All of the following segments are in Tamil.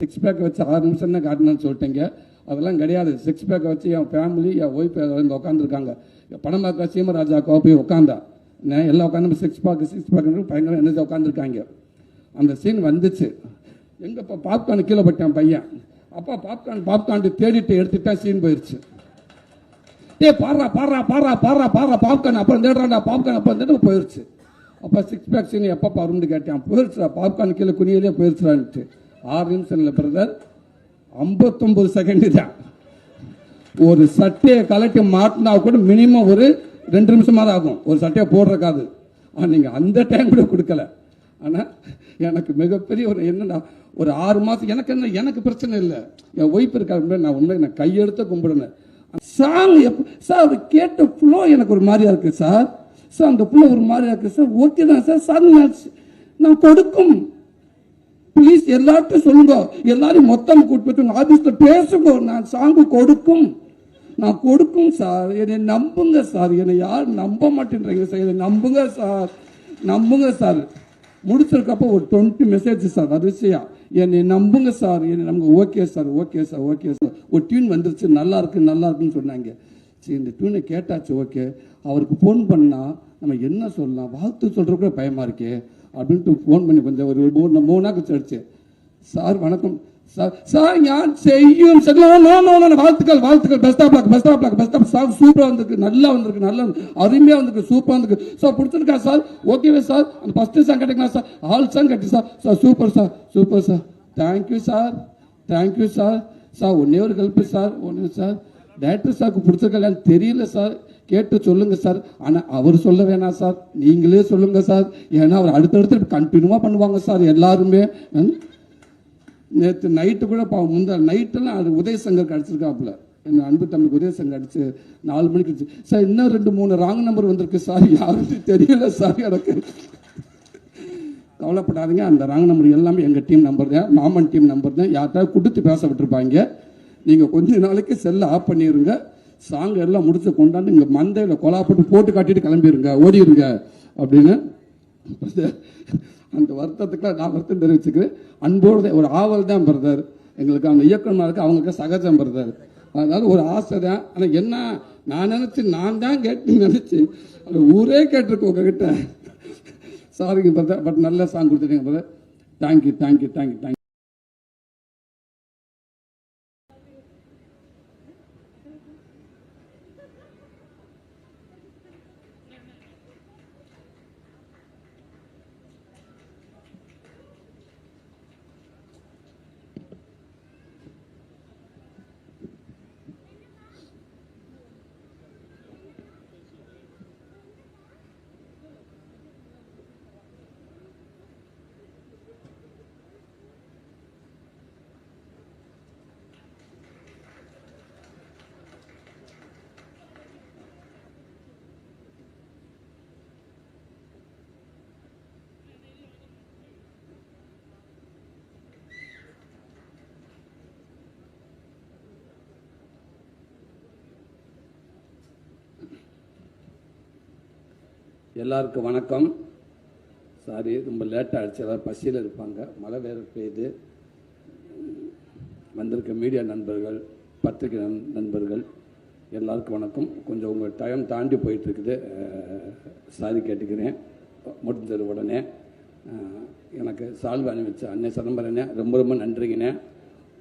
சிக்ஸ் பேக்கை வச்சு 6 நிமிஷம் தான் காட்டினேன்னு சொல்லிட்டீங்க. அதெல்லாம் கிடையாது. சிக்ஸ் பேக்கை வச்சு என் ஃபேமிலி, என் ஒய்ஃப் வந்து உட்காந்துருக்காங்க. படம் பார்க்க சீமராஜாக்கோ போய் உட்காந்தா எல்லாம் உட்காந்து சிக்ஸ் பேக்கு பயங்கர எனர்ஜி உட்காந்துருக்காங்க. அந்த சீன் வந்துச்சு. எங்கப்பா பாப்கார்ன் கீழே போட்டான் பையன். அப்பா பாப்கார்ன் தேடிட்டு எடுத்துட்டா சீன் போயிடுச்சு. பாடுறா பாப்கார்ன் அப்புறம் தேடுறாண்டா பாப்கார்ன் அப்புறம் தேட போயிடுச்சு. அப்போ சிக்ஸ் பேக் சீன் எப்போ வரும்னு கேட்டேன். போயிடுச்சுடா பாப்கார்ன் கீழே குனியிலே போயிடுச்சுடான்ட்டு. 6 நிமிஷம் இல்லை பிரதர், 59 செகண்டு தான். ஒரு சட்டையை கலட்டி மாட்டினா கூட மினிமம் ஒரு 2 நிமிஷமாக தான் ஆகும் ஒரு சட்டையை போடுறக்காது. ஆனால் நீங்கள் அந்த டைம் கூட கொடுக்கல. ஆனால் எனக்கு மிகப்பெரிய ஒரு என்னன்னா ஒரு 6 மாதம் எனக்கு பிரச்சனை இல்லை. என் ஒய்ஃப் இருக்காரு, நான் உண்மை நான் கையெடுத்து கும்பிடுனேன். சாங் சார் அவர் கேட்ட ஃப்ளோ எனக்கு ஒரு மாதிரியா இருக்கு சார். அந்த ஃப்ளோ ஒரு மாதிரியா இருக்கு சார். ஓகே தான் சார். சார் நான் கொடுக்கும் ப்ளீஸ் எல்லார்ட்டும் சொல்லுங்க. எல்லாரும் மொத்தம் கூப்பிட்டு ஆபீஸ்ல பேசுங்க. நான் சாங்கு கொடுக்கும், நான் கொடுக்கும் சார். என்னை நம்புங்க சார். என்னை யாரும் நம்ப மாட்டேன்றீங்க சார். என்னை நம்புங்க சார், நம்புங்க சார். முடிச்சிருக்கப்போ ஒரு 20 மெசேஜ் சார் வரிசையா. என்னை நம்புங்க சார், என்னை நம்புங்க. Okay sir, okay sir, okay sir. ஒரு டியூன் வந்துருச்சு, நல்லா இருக்குன்னு சொன்னாங்க. சரி இந்த டியூனை கேட்டாச்சு, ஓகே. அவருக்கு ஃபோன் பண்ணா நம்ம என்ன சொல்லலாம், வாழ்த்து சொல்றதுக்கு பயமா இருக்கே அப்படின்ட்டு ஃபோன் பண்ணி கொஞ்சம் ஒரு 3 நாள் கழிச்சு, சார் வணக்கம் சார் ഞാൻ ചെയ്യും வாழ்த்துக்கள் பெஸ்ட் ஆஃப் சார் சூப்பரா வந்திருக்கு, நல்லா அருமையா வந்திருக்கு, சூப்பரா வந்திருக்கு சார். பிடிச்சிருக்கா சார்? ஓகேவே சார். அந்த ஃபர்ஸ்ட் சாங் கேட்டீங்களா சார்? ஆல் சாங் கேட்டு sir super sir. Thank you sir. ஒன்னே ஒரு ஹெல்ப் சார், டேரக்டர் சாருக்கு பிடிச்சிருக்கலான்னு தெரியல சார், கேட்டு சொல்லுங்க சார். ஆனால் அவர் சொல்ல வேணாம் சார், நீங்களே சொல்லுங்க சார். ஏன்னா அவர் அடுத்தடுத்து கண்டினியூவா பண்ணுவாங்க சார் எல்லாருமே. நேற்று நைட்டு கூட முந்தா நைட்டெல்லாம் அது உதயசங்கர் அடிச்சிருக்காப்புல. என் அன்பு தம்பிக்கு உதயசங்கர் அடிச்சு 4 மணிக்கு அடிச்சு சார். இன்னும் 2-3 ராங் நம்பர் வந்திருக்கு சார், யாருன்னு தெரியல சார் எனக்கு. கவலைப்படாதீங்க, அந்த ராங் நம்பர் எல்லாமே எங்கள் டீம் நம்பர் தான், மாமன் டீம் நம்பர் தான். யார்கிட்ட கொடுத்து பேச விட்டுருப்பாங்க. நீங்கள் கொஞ்ச நாளைக்கு செல்லை ஆஃப் பண்ணிடுங்க. சாங் எல்லாம் முடிச்சு கொண்டாந்து இங்கே மந்தையில் கொலாப்பட்டு போட்டு காட்டிட்டு கிளம்பிடுங்க, ஓடிடுங்க அப்படின்னு. அந்த வருத்தத்துக்குலாம் நான் வருத்தம் தெரிவிச்சுக்கிறேன். அன்போடு ஒரு ஆவல் தான் பிரதர் எங்களுக்கு. அந்த இயக்குனருக்கு அவங்களுக்கு சகஜம் பிரதர். அதனால ஒரு ஆசை தான். ஆனால் என்ன நான் தான் கேட்டு நினைச்சு அந்த ஊரே கேட்டிருக்கு உங்ககிட்ட. சாரிங்க பிரதர், பட் நல்ல சாங் கொடுத்துட்டீங்க பிரதர். தேங்க்யூ. எல்லாருக்கும் வணக்கம். சாரி ரொம்ப லேட்டாக ஆகிடுச்சு, எல்லோரும் பசியில் இருப்பாங்க, மழை வேறு பெய்யுது. வந்திருக்க மீடியா நண்பர்கள், பத்திரிகை நண்பர்கள் எல்லாருக்கும் வணக்கம். கொஞ்சம் உங்கள் டைம் தாண்டி போயிட்டுருக்குது, சாரி கேட்டுக்கிறேன். முடிஞ்சது உடனே எனக்கு சால்வை அணிவிச்ச அண்ணே சிதம்பரண்ணே ரொம்ப நன்றிங்கண்ணே.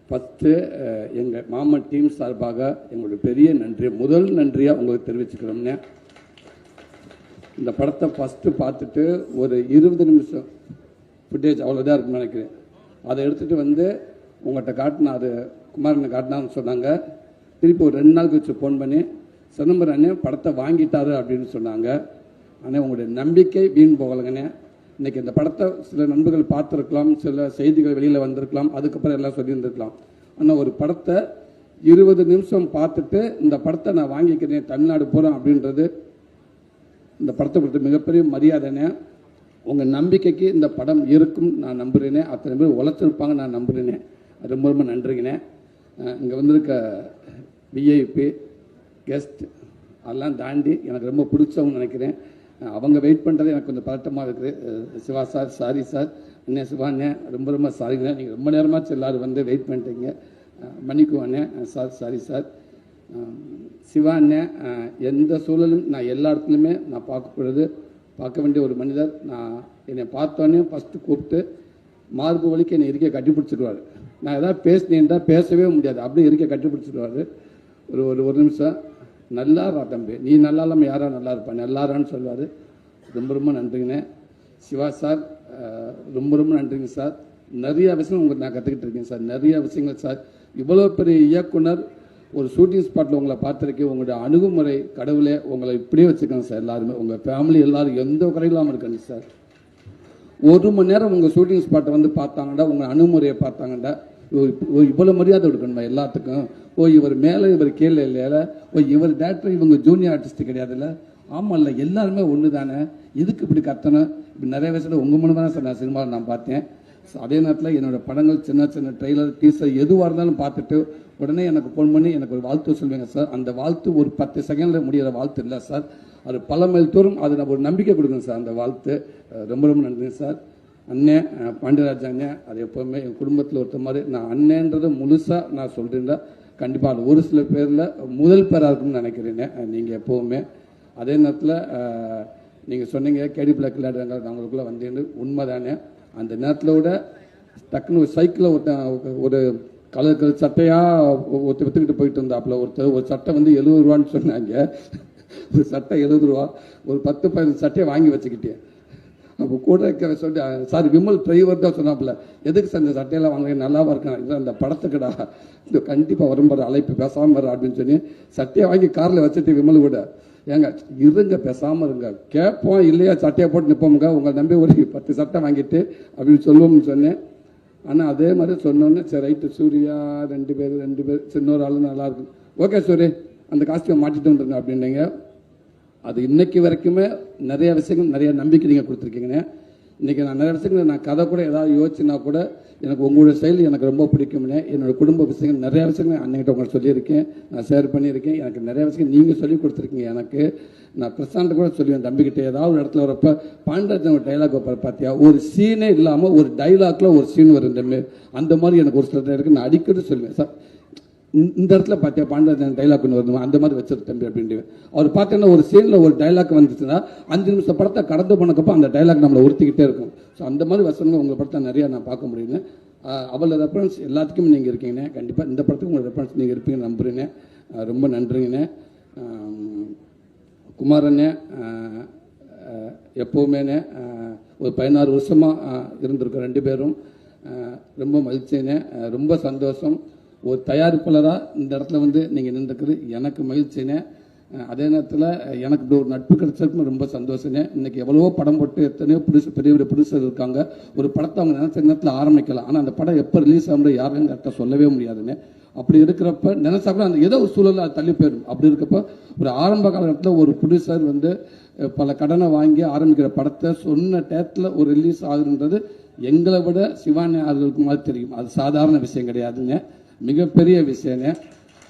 ஃபஸ்ட்டு எங்கள் மாமன் டீம் சார்பாக எங்களுடைய பெரிய நன்றி, முதல் நன்றியாக உங்களுக்கு தெரிவிச்சுக்கிறோம்னே. இந்த படத்தை ஃபஸ்ட்டு பார்த்துட்டு ஒரு 20 நிமிஷம் ஃபுட்டேஜ் அவ்வளோதான் இருக்குன்னு நினைக்கிறேன். அதை எடுத்துகிட்டு வந்து உங்கள்கிட்ட காட்டினா, அது குமாரனை காட்டினான்னு சொன்னாங்க. திருப்பி ஒரு 2 நாள் கழிச்சு ஃபோன் பண்ணி சிதம்பரம் அண்ணே படத்தை வாங்கிட்டாரு அப்படின்னு சொன்னாங்க. ஆனால் உங்களுடைய நம்பிக்கை வீண் போகலைங்கண்ணே. இன்றைக்கி இந்த படத்தை சில நண்பர்கள் பார்த்துருக்கலாம், சில செய்திகள் வெளியில் வந்திருக்கலாம், அதுக்கப்புறம் எல்லாம் சொல்லியிருந்துருக்கலாம். ஆனால் ஒரு படத்தை 20 நிமிஷம் பார்த்துட்டு இந்த படத்தை நான் வாங்கிக்கிறேன் தமிழ்நாடு போகிறேன் அப்படின்றது இந்த படத்தை பொறுத்த மிகப்பெரிய மரியாதைனே. உங்கள் நம்பிக்கைக்கு இந்த படம் இருக்கும் நான் நம்புகிறேனே. அத்தனை பேர் உழைச்சிருப்பாங்க நான் நம்புகிறேனே. அது ரொம்ப நன்றிங்கண்ணே. இங்கே வந்திருக்க விஐபி கெஸ்ட் அதெல்லாம் தாண்டி எனக்கு ரொம்ப பிடிச்சவங்க நினைக்கிறேன். அவங்க வெயிட் பண்ணுறது எனக்கு கொஞ்சம் பதட்டமாக இருக்குது. சிவா சார், சாரி சார், அண்ணே சிவாண்ணே ரொம்ப ரொம்ப சாரிங்க, நீங்கள் ரொம்ப நேரமாச்சு எல்லோரும் வந்து வெயிட் பண்ணிட்டீங்க, மன்னிக்குவாண்ணே சார், சாரி சார். சிவா அண்ணன் எந்த சூழலும் நான் எல்லா இடத்துலையுமே நான் பார்க்க வேண்டிய ஒரு மனிதர். நான் என்னை பார்த்தோன்னே ஃபஸ்ட்டு கூப்பிட்டு மார்பு வலிக்கு என்னை இருக்க கட்டி பிடிச்சிடுவார். நான் எதாவது பேசினேன்டா பேசவே முடியாது, அப்படியே இருக்க கட்டி பிடிச்சிடுவார். ஒரு நிமிஷம், நல்லா இருப்பா தம்பி, நீ நல்லா இல்லாமல் யாரா நல்லா இருப்பா, நல்லாரான்னு சொல்லுவார். ரொம்ப ரொம்ப நன்றிங்கண்ணே. சிவா சார் ரொம்ப ரொம்ப நன்றிங்க சார். நிறைய விஷயம் உங்களுக்கு நான் கற்றுக்கிட்டு இருக்கேன் சார், நிறைய விஷயங்கள் சார். இவ்வளோ பெரிய இயக்குனர் ஒரு ஷூட்டிங் ஸ்பாட்டில் உங்களை பார்த்துருக்கேன். உங்களுடைய அணுகுமுறை கடவுளே உங்களை இப்படியே வச்சுக்கோங்க சார். எல்லாருமே உங்கள் ஃபேமிலி எல்லோரும் எந்த குறையில்லாமல் இருக்கணும் சார். 1 மணி நேரம் உங்கள் ஷூட்டிங் ஸ்பாட்டை வந்து பார்த்தாங்கடா, உங்கள் அணுகுமுறையை பார்த்தாங்கடா, இவ்வளோ மரியாதை கொடுக்கணுமா எல்லாத்துக்கும். இவர் மேலே இவர் கீழே இல்லையா, இவர் டேரக்டர் இவங்க ஜூனியர் ஆர்டிஸ்ட் கிடையாதுல்ல, ஆமாம் இல்லை எல்லாருமே ஒன்று தானே, எதுக்கு இப்படி கத்தணும். இப்படி நிறைய வயசில் உங்கள் மூலமாக தான் சார் நான் சினிமாவில் நான் பார்த்தேன். அதே நேரத்தில் என்னோடய படங்கள் சின்ன சின்ன ட்ரெய்லர் டீசர் எதுவாக இருந்தாலும் பார்த்துட்டு உடனே எனக்கு ஃபோன் பண்ணி எனக்கு ஒரு வாழ்த்து சொல்லுவீங்க சார். அந்த வாழ்த்து ஒரு 10 செகண்டில் முடிகிற வாழ்த்து இல்லை சார், அது பல மைல் தூரம் அது நம்ம ஒரு நம்பிக்கை கொடுக்கணும் சார். அந்த வாழ்த்து ரொம்ப ரொம்ப நன்றி சார். அண்ணன் பாண்டியராஜ் அண்ணன் அது எப்போவுமே என் குடும்பத்தில் ஒருத்த மாதிரி. நான் அண்ணன்றதை முழுசாக நான் சொல்கிறேன்டா, கண்டிப்பாக அது ஒரு சில பேரில் முதல் பேராக இருக்குன்னு நினைக்கிறேன் நீங்கள் எப்போவுமே. அதே நேரத்தில் நீங்கள் சொன்னீங்க கேடி பிளாக் விளையாடுறாங்க அவங்களுக்குள்ளே வந்தேன்னு, உண்மைதானே. அந்த நேரத்தில் விட டக்குன்னு ஒரு சைக்கிளில் ஒரு கலர் சட்டையாக விற்றுக்கிட்டு போயிட்டு இருந்தாப்புல ஒரு சட்டை வந்து 70 ரூபான்னு சொன்னாங்க. ஒரு சட்டை 70 ரூபா, ஒரு 10-15 சட்டையை வாங்கி வச்சுக்கிட்டேன். அப்போ கூட சொல்லி சார் விமல் டிரைவர் தான் சொன்னாப்புல, எதுக்கு சார் இந்த சட்டையெல்லாம் வாங்க நல்லாவா இருக்கான், இல்லை அந்த படத்துக்குடா இந்த கண்டிப்பாக வரும்போது அழைப்பு பேசாமல் வர அப்படின்னு சொல்லி சட்டையை வாங்கி காரில் வச்சுட்டு விமல் கூட, ஏங்க இருங்க பேசாமல் இருங்க, கேட்போம் இல்லையா சட்டையை போட்டு நிற்போமுங்க, உங்களை நம்பி ஒரு 10 சட்டை வாங்கிட்டு அப்படின்னு சொல்லுவோம்னு சொன்னேன். ஆனால் அதே மாதிரி சொன்னோன்னே சரி ரைட்டு சூர்யா 2 பேர் சின்னொரு ஆள் நல்லாயிருக்கும், ஓகே சூரிய அந்த காஸ்டியூம் மாட்டிட்டு வந்துருங்க அப்படின்னீங்க. அது இன்னைக்கு வரைக்குமே நிறைய விஷயங்கள் நிறைய நம்பிக்கை நீங்கள் கொடுத்துருக்கீங்கண்ணே. இன்றைக்கி நான் நிறைய விஷயங்கள் நான் கதை கூட ஏதாவது யோசிச்சுனா கூட எனக்கு உங்களோட செயல் எனக்கு ரொம்ப பிடிக்கும்னே. என்னோடய குடும்ப விஷயங்கள் நிறைய விஷயங்கள் அன்னைக்கிட்ட உங்களுக்கு சொல்லியிருக்கேன், நான் ஷேர் பண்ணியிருக்கேன். எனக்கு நிறைய விஷயம் நீங்கள் சொல்லி கொடுத்துருக்கீங்க எனக்கு. நான் பிரசாந்த் கூட சொல்லுவேன் தம்பிக்கிட்ட ஏதாவது ஒரு இடத்துல வரப்போ, பாண்டராஜன் ஒரு டைலாக் வைப்பார் பார்த்தியா, ஒரு சீனே இல்லாமல் ஒரு டைலாக்ல ஒரு சீன் வரும் தம்பி, அந்த மாதிரி எனக்கு ஒரு சில இருக்குது. நான் அடிக்கடி சொல்லுவேன் சார் இந்த இடத்துல பார்த்தியா பாண்டராஜன் டைலாக் ஒன்று வரணும் அந்த மாதிரி வச்சிரு தம்பி அப்படின்ட்டு. அவர் பார்த்தீங்கன்னா ஒரு சீனில் ஒரு டைலாக் வந்துச்சுன்னா 5 நிமிஷம் படத்தை கடந்து போனக்கப்போ அந்த டைலாக் நம்மளை உறுத்திக்கிட்டே இருக்கும். ஸோ அந்த மாதிரி வசனங்கள் உங்கள் படத்தை நிறையா நான் பார்க்க முடியுங்க. அவளை ரெஃபரன்ஸ் எல்லாத்துக்குமே நீங்கள் இருக்கீங்கண்ணே. கண்டிப்பாக இந்த படத்துக்கு உங்கள் ரெஃபரன்ஸ் நீங்கள் இருப்பீங்கன்னு நம்புறீங்கண்ணே. ரொம்ப நன்றிங்கண்ணே. குமாரண்ணே எப்போவுமேண்ணே ஒரு 16 வருஷமாக இருந்திருக்கோம் 2 பேரும். ரொம்ப மகிழ்ச்சிண்ணே, ரொம்ப சந்தோஷம். ஒரு தயாரிப்பாளராக இந்த இடத்துல வந்து நீங்கள் நின்றுக்கிறது எனக்கு மகிழ்ச்சினே. அதே நேரத்தில் எனக்கு இப்படி ஒரு நட்பு கிடைச்சதுக்கு ரொம்ப சந்தோஷனே. இன்றைக்கி எவ்வளவோ படம் போட்டு எத்தனையோ பெரிய ப்ரொடியூசர் இருக்காங்க, ஒரு படத்தை அவங்க நினச்ச நேரத்தில் ஆரம்பிக்கலாம், ஆனால் அந்த படம் எப்போ ரிலீஸ் ஆகும்போது யாரும் கரெக்டாக சொல்லவே முடியாதுன்னு. அப்படி இருக்கிறப்ப நினச்சா கூட அந்த ஏதோ ஒரு சூழலில் அது தள்ளி போயிடும். அப்படி இருக்கப்போ ஒரு ஆரம்ப காலகட்டத்தில் ஒரு ப்ரொடியூசர் வந்து பல கடனை வாங்கி ஆரம்பிக்கிற படத்தை சொன்ன டேத்தில் ஒரு ரிலீஸ் ஆகுதுன்றது எங்களை விட சிவானி ஆளுகளுக்கு மாதிரி தெரியும். அது சாதாரண விஷயம் கிடையாதுங்க, மிகப்பெரிய விஷயங்க.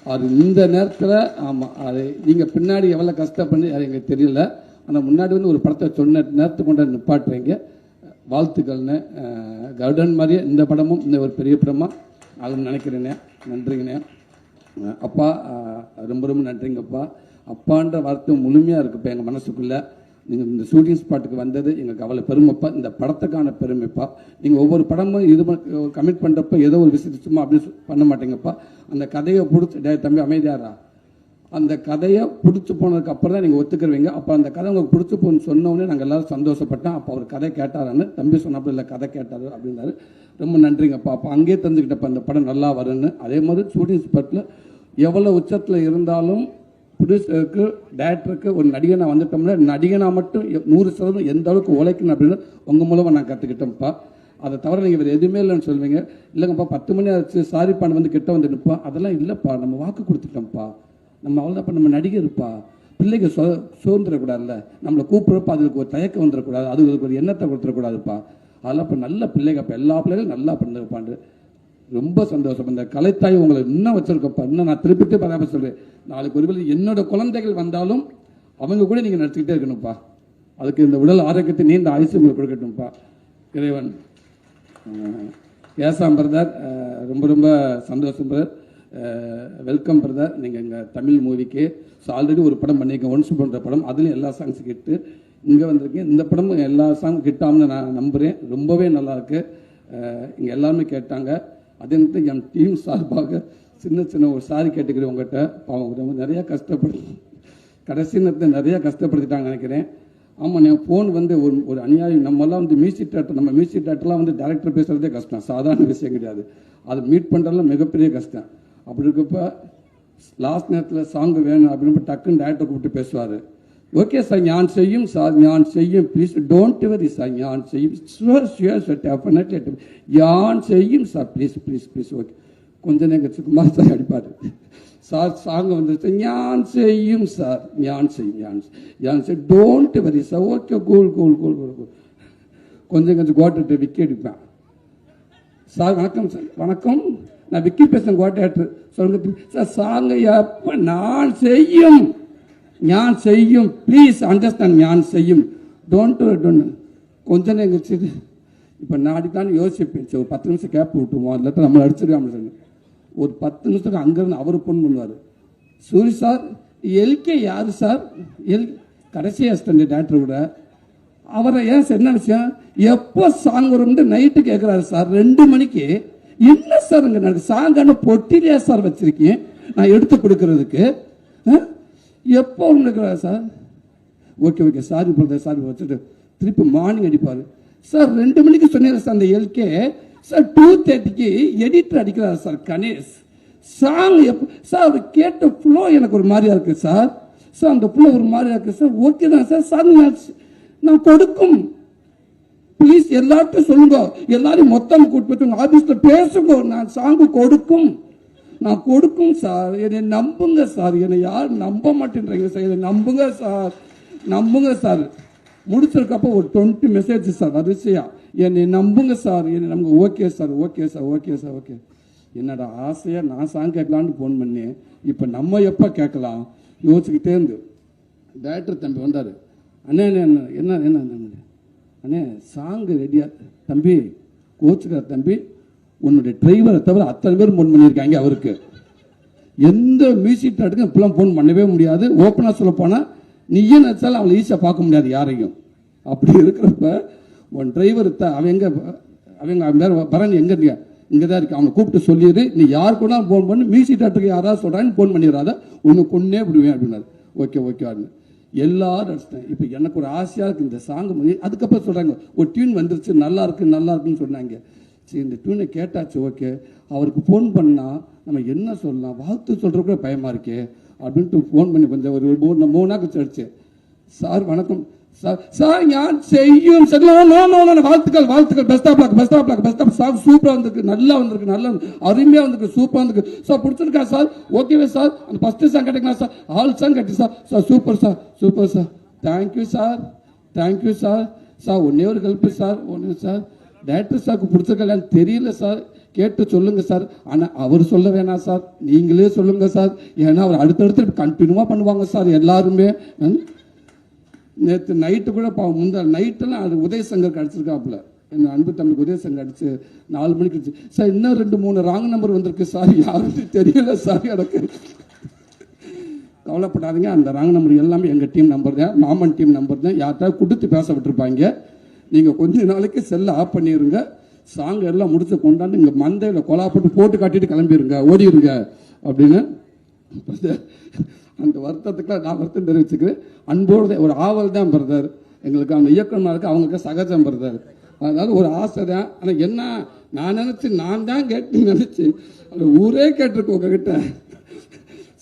அது இந்த நேரத்தில் ஆமாம், அது நீங்கள் பின்னாடி எவ்வளோ கஷ்டப்பண்ணி அது எங்களுக்கு தெரியல. ஆனால் முன்னாடி வந்து ஒரு படத்தை சொன்ன நேரத்துக்கு கொண்டு நிப்பாட்டுறீங்க, வாழ்த்துக்கள்னு. கருடன் மாதிரியே இந்த படமும் இந்த ஒரு பெரிய படமாக அது நினைக்கிறேண்ணே. நன்றிங்கண்ணே. அப்பா ரொம்ப ரொம்ப நன்றிங்கப்பா. அப்பான்ற வார்த்தை முழுமையாக இருக்குப்பா எங்கள் மனசுக்குள்ளே. நீங்கள் இந்த ஷூட்டிங் ஸ்பாட்டுக்கு வந்தது எங்களுக்கு அவ்வளோ பெருமைப்பா, இந்த படத்துக்கான பெருமைப்பா. நீங்கள் ஒவ்வொரு படமும் இது கமிட் பண்ணுறப்ப ஏதோ ஒரு விஷயத்தை சும்மா அப்படின்னு பண்ண மாட்டேங்கப்பா. அந்த கதையை பிடிச்சி தம்பி அமைதியாரா, அந்த கதையை பிடிச்சி போனதுக்கு அப்புறம் தான் நீங்கள் ஒத்துக்கிறவங்க. அப்போ அந்த கதை உங்களுக்கு பிடிச்சி போன்னு சொன்னோடனே நாங்கள் எல்லோரும் சந்தோஷப்பட்டோம். அப்போ அவர் கதை கேட்டாரான்னு தம்பி சொன்னப்போ இல்லை கதை கேட்டார் அப்படின்னாரு. ரொம்ப நன்றிங்கப்பா. அப்போ அங்கேயே தெரிஞ்சுக்கிட்டப்ப அந்த படம் நல்லா வரும்னு. அதே மாதிரி ஷூட்டிங் ஸ்பாட்டில் எவ்வளோ உச்சத்தில் இருந்தாலும் ப்ரொடியூசருக்கு டைரக்டருக்கு ஒரு நடிகனாக வந்துட்டோம்னா நடிகனாக மட்டும் 100% எந்த அளவுக்கு உழைக்கணும் அப்படின்னு உங்கள் மூலமாக நான் கற்றுக்கிட்டேன்ப்பா. அதை தவிர நீங்கள் வேறு எதுவுமே இல்லைன்னு சொல்லுவீங்க. இல்லைங்கப்பா 10 மணி ஆச்சு சாரிப்பான் வந்து கிட்ட வந்து நிற்போம், அதெல்லாம் இல்லைப்பா, நம்ம வாக்கு கொடுத்துட்டோம்ப்பா, நம்ம அவ்வளோதான்ப்பா, நம்ம நடிகர்ப்பா, பிள்ளைங்க சோர்ந்துடக்கூடாதுல்ல, நம்மளை கூப்பிட்றப்ப அதுக்கு ஒரு தயக்கம் வந்துடக்கூடாது, அதுக்கு ஒரு எண்ணத்தை கொடுத்துடக்கூடாதுப்பா, அதெல்லாம் இப்போ நல்ல பிள்ளைங்கப்பா, எல்லா பிள்ளைகளும் நல்லா பண்ணிருப்பாண்டு. ரொம்ப சந்தோஷம். இந்த கலைத்தாய் உங்களை இன்னும் வச்சிருக்கப்பா. இன்னும் நான் திருப்பிட்டு பராமரி சொல்கிறேன், நாளைக்கு ஒருவேளை என்னோட குழந்தைகள் வந்தாலும் அவங்க கூட நீங்கள் நடிச்சுக்கிட்டே இருக்கணும்ப்பா. அதுக்கு இந்த உடல் ஆரோக்கியத்தை நீண்ட ஆயுசு உங்களுக்கு கொடுக்கட்டும்ப்பா. இறைவன் ஏசாம் பிரதர், ரொம்ப ரொம்ப சந்தோஷம் பிரதர். Welcome brother. நீங்கள் எங்கள் தமிழ் மூவிக்கு ஆல்ரெடி ஒரு படம் பண்ணியிருக்கேன், ஒன்ஸ் பண்ணுற படம். அதுலேயும் எல்லா சாங்ஸும் கிட்டு இங்கே வந்திருக்கேன். இந்த படமும் எல்லா சாங்கும் கிட்டாம்னு நான் நம்புகிறேன். ரொம்பவே நல்லாயிருக்கு. இங்கே எல்லாருமே கேட்டாங்க. அதே நேரத்தில் என் டீம் சார்பாக சின்ன சின்ன ஒரு சாரி கேட்டுக்கிறேன் உங்கள்கிட்ட. அவங்க ரொம்ப நிறையா கடைசி நேரத்தில் நிறையா கஷ்டப்படுத்திட்டாங்க நினைக்கிறேன். ஆமாம், என் ஃபோன் வந்து ஒரு அநியாயம். நம்மலாம் வந்து மியூசிக் டேரக்டர்லாம் வந்து டேரக்டர் பேசுகிறதே கஷ்டம், சாதாரண விஷயம் கிடையாது. அதை மீட் பண்ணுறதுலாம் மிகப்பெரிய கஷ்டம். அப்படி இருக்கப்போ லாஸ்ட் நேரத்தில் சாங்கு வேணும் அப்படின்னு டக்குன்னு டேரக்டர் கூப்பிட்டு பேசுவார். ஓகே சார், ஞான் செய்யும் சார், ஞான் செய்யும், ப்ளீஸ் டோன்ட் வரி சார், ஞான் செய்யும், ஷுவர் சார், டெஃபினெட்லி ஞான் செய்யும் sir, please please please. Okay, கொஞ்சம் நேரம் சுகுமார் சார் அடிப்பார். சார் சாங் வந்துருச்சு, ஞான் செய்யும் சார், ஞான் செய்யும், ஞான் செய்யும், don't worry sir, okay cool cool cool cool cool. கொஞ்சம் கோட்டை விக்கி அடிப்பேன். சார் வணக்கம் சார். வணக்கம், நான் விக்கி பேசுகிறேன், கோட்டை சொல்லுங்க சார். சாங்க எப்போ நான் செய்யும், ஞான் செய்யும், ப்ளீஸ் அண்டர்ஸ்டாண்ட், ஞான் செய்யும், டோன்ட் கொஞ்சம் நேரம். இப்போ நான் அடிக்கலான்னு யோசிப்பேன். ஒரு 10 நிமிஷம் கேப் விட்டுருவோம், அதில் நம்மளை அடிச்சிருக்காம சார். ஒரு 10 நிமிஷத்துக்கு அங்கேருந்து அவர் ஃபோன் பண்ணுவார். சூரி சார், எல்கே யார் சார்? கடைசி அசிஸ்டன்ட் டேரக்டர் கூட. அவரை ஏன் சார் என்ன விஷயம், எப்போ சாங் வரும்னு நைட்டு கேட்குறாரு சார் 2 மணிக்கு. என்ன சார் இங்கே நடக்கு, சாங்கான பொட்டிலே சார் வச்சிருக்கேன் நான் எடுத்து கொடுக்கறதுக்கு, எப்போ இருக்கிறாரு sir? Okay okay sorry brother, sorry வச்சுட்டு திருப்பி மார்னிங் அடிப்பார். சார் 2 மணிக்கு சொன்னீங்க சார் அந்த எல்கே சார், 2:30க்கு எடிட்டர் அடிக்கிறார் சார் கணேஷ். சாங் எப்போ சார்? அவர் கேட்ட ஃப்ளோ எனக்கு ஒரு மாதிரியா இருக்கு சார். சார் அந்த ஃப்ளோ ஒரு மாதிரியா இருக்கு சார். ஓகே தான் சார், சார் நான் கொடுக்கும், ப்ளீஸ் எல்லார்ட்டும் சொல்லுங்க, எல்லாரையும் மொத்தம் கூப்பிட்டு ஆபீஸ்ல பேசுங்க, நான் சாங்கு கொடுக்கும், நான் கொடுக்கும் சார், என்னை நம்புங்க சார். என்னை யாரும் நம்ப மாட்டேன்றீங்க சார், என்னை நம்புங்க சார், நம்புங்க சார். முடிச்சிருக்கப்போ ஒரு 20 மெசேஜ் சார் வரிசையா, என்னை நம்புங்க சார், என்னை நம்புங்க. Okay sir, okay sir, okay sir, okay. என்னடா ஆசையாக நான் சாங் கேட்கலான்னு ஃபோன் பண்ணேன். இப்போ நம்ம எப்போ கேட்கலாம் யோசிச்சுக்கிட்டே இருந்து டேரக்டர் தம்பி வந்தார். அண்ணே என்ன என்ன என்ன அண்ணே சாங்கு ரெடியா தம்பி, கோச்சுக்கிற தம்பி, உன்னுடைய டிரைவரை தவிர அத்தனை பேர் ஃபோன் பண்ணியிருக்காங்க அவருக்கு. எந்த மியூசிக் டேரக்டருக்கும் இப்பெல்லாம் ஃபோன் பண்ணவே முடியாது. ஓப்பனாக சொல்ல போனால் நீயே நினச்சாலும் அவளை ஈஸியாக பார்க்க முடியாது யாரையும். அப்படி இருக்கிறப்ப உன் டிரைவர் அவங்க பரணி எங்கே இருக்க, இங்கே தான் இருக்கு, அவனை கூப்பிட்டு சொல்லிடு, நீ யார் கூட ஃபோன் பண்ணி மியூசிக் டேரக்டருக்கு யாராவது சொல்கிறான்னு ஃபோன் பண்ணிடுறாத, உன்னை கொன்னே விடுவேன் அப்படின்னாரு. ஓகே ஓகே அப்படின்னு எல்லாரும் அடிச்சிட்டேன். இப்போ எனக்கு ஒரு ஆசையாக இருக்குது இந்த சாங். அதுக்கப்புறம் சொல்கிறாங்க ஒரு டியூன் வந்துருச்சு, நல்லா இருக்கு நல்லா இருக்குன்னு சொன்னாங்க. சரி இந்த டியூனை கேட்டாச்சு, ஓகே. அவருக்கு ஃபோன் பண்ணால் நம்ம என்ன சொல்லலாம், வாழ்த்து சொல்கிற கூட பயமாக இருக்கே அப்படின்ட்டு ஃபோன் பண்ணி கொஞ்சம் ஒரு 3 நாள் கழிச்சு, சார் வணக்கம் சார், சார் ஞான் செய்யும் சார், வாழ்த்துக்கள் வாழ்த்துக்கள், பெஸ்ட் சார், சூப்பராக வந்திருக்கு, நல்லா வந்திருக்கு, நல்லா அருமையாக வந்திருக்கு, சூப்பராக வந்திருக்கு சார், பிடிச்சிருக்கா சார், ஓகேவே சார், அந்த ஃபஸ்ட்டு சாங் கேட்டீங்களா சார், ஆல் சாங் கேட்டு sir, sir super sir, super sir, thank you sir, thank you sir. Sir ஒன்னே ஒரு ஹெல்ப்பு சார், ஒன்று சார், டேரக்டர் சாருக்கு பிடிச்சிருக்கலான்னு தெரியல சார், கேட்டு சொல்லுங்க சார். ஆனால் அவர் சொல்ல வேணாம் சார், நீங்களே சொல்லுங்க சார், ஏன்னா அவர் அடுத்தடுத்து கண்டினியூவாக பண்ணுவாங்க சார் எல்லாருமே. நேற்று நைட்டு கூட முந்தா நைட்டெல்லாம் அது உதயசங்கர் அடிச்சிருக்காப்புல, என் அன்பு தம்பிக்கு உதயசங்கர் அடிச்சு 4 மணிக்கு அடிச்சு சார், இன்னும் 2-3 ராங் நம்பர் வந்திருக்கு சார், யாருன்னு தெரியல சார் எனக்கு. கவலைப்படாதீங்க, அந்த ராங் நம்பர் எல்லாமே எங்கள் டீம் நம்பர் தான், மாமன் டீம் நம்பர் தான், யார்கிட்ட கொடுத்து பேச விட்டுருப்பாங்க. நீங்கள் கொஞ்ச நாளைக்கு செல்லை ஆஃப் பண்ணிடுங்க, சாங் எல்லாம் முடிச்சு கொண்டாந்து இங்கே மந்தையில் போட்டு காட்டிட்டு கிளம்பிடுங்க, ஓடிடுங்க அப்படின்னு. அந்த வருத்தத்துக்குலாம் நான் வருத்தம் தெரிவிச்சுக்கிறேன். அன்போடு ஒரு ஆவல் தான் பிரதர் எங்களுக்கு, அந்த இயக்குனருக்கு அவங்களுக்கு சகஜம் பிரதர். அதாவது ஒரு ஆசை தான். ஆனால் என்ன நான் நான் தான் கேட்டு நினச்சி அந்த ஊரே கேட்டிருக்கு உங்ககிட்ட.